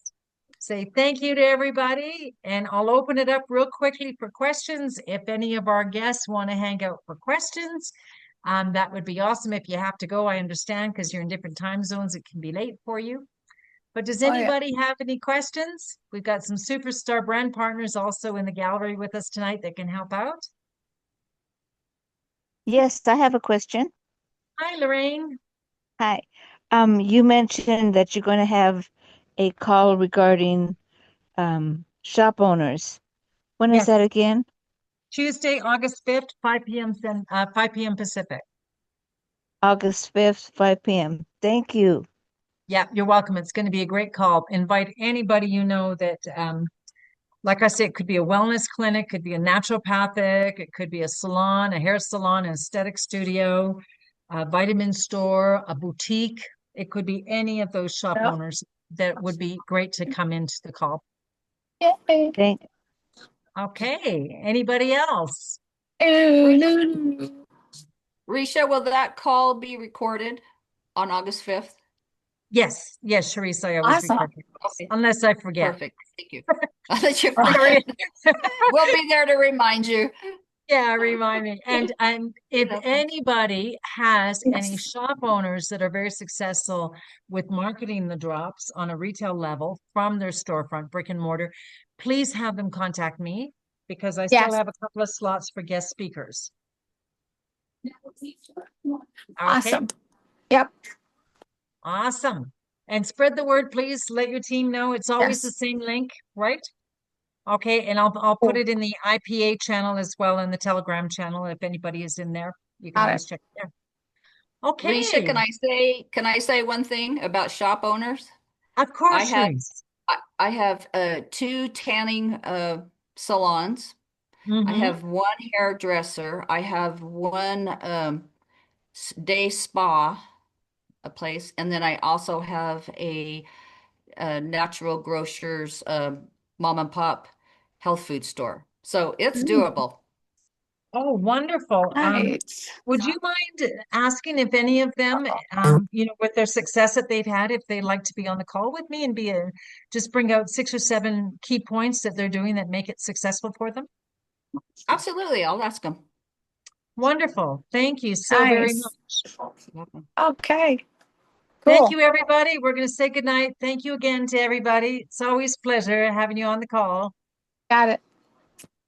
say thank you to everybody, and I'll open it up real quickly for questions. If any of our guests want to hang out for questions, that would be awesome. If you have to go, I understand because you're in different time zones. It can be late for you. But does anybody have any questions? We've got some superstar brand partners also in the gallery with us tonight that can help out. Yes, I have a question. Hi, Lorraine. Hi. You mentioned that you're going to have a call regarding shop owners. When is Yes. that again? Tuesday, August 5th, 5 p.m. 5 p.m. Pacific. August 5th, 5 p.m. Thank you. Yeah, you're welcome. It's going to be a great call. Invite anybody you know that, like I said, it could be a wellness clinic, could be a naturopathic, it could be a salon, a hair salon, an aesthetic studio, a vitamin store, a boutique. It could be any of those shop owners that would be great to come into the call. Thank Okay. Anybody else? Ricia, will that call be recorded on August 5th? Yes. Yes, Charisse, I always record it, Okay. unless I forget. Perfect. Thank you. Unless you forget. We'll be there to remind you. Yeah, remind me. And if anybody has any shop owners that are very successful with marketing the drops on a retail level from their storefront, brick and mortar, please have them contact me because I still have a couple of slots for guest speakers. Awesome. Okay? Yep. Awesome. And spread the word, please. Let your team know. It's always the same link, right? Okay, and I'll put it in the IPA channel as well, in the Telegram channel. If anybody is in there, you can always check it there. Okay. Ricia, can I say one thing about shop owners? Of course, I have 2 tanning salons. I have 1 hairdresser. I have 1 day spa, a place, and then I also have a natural grocers mom and pop health food store. So it's doable. Oh, wonderful. Nice. Would you mind asking if any of them, with their success that they've had, if they'd like to be on the call with me and just bring out 6 or 7 key points that they're doing that make it successful for them? Absolutely. I'll ask them. Wonderful. Thank you so very Nice. much. Okay. Thank Cool. you, everybody. We're going to say goodnight. Thank you again to everybody. It's always a pleasure having you on the call. Got it.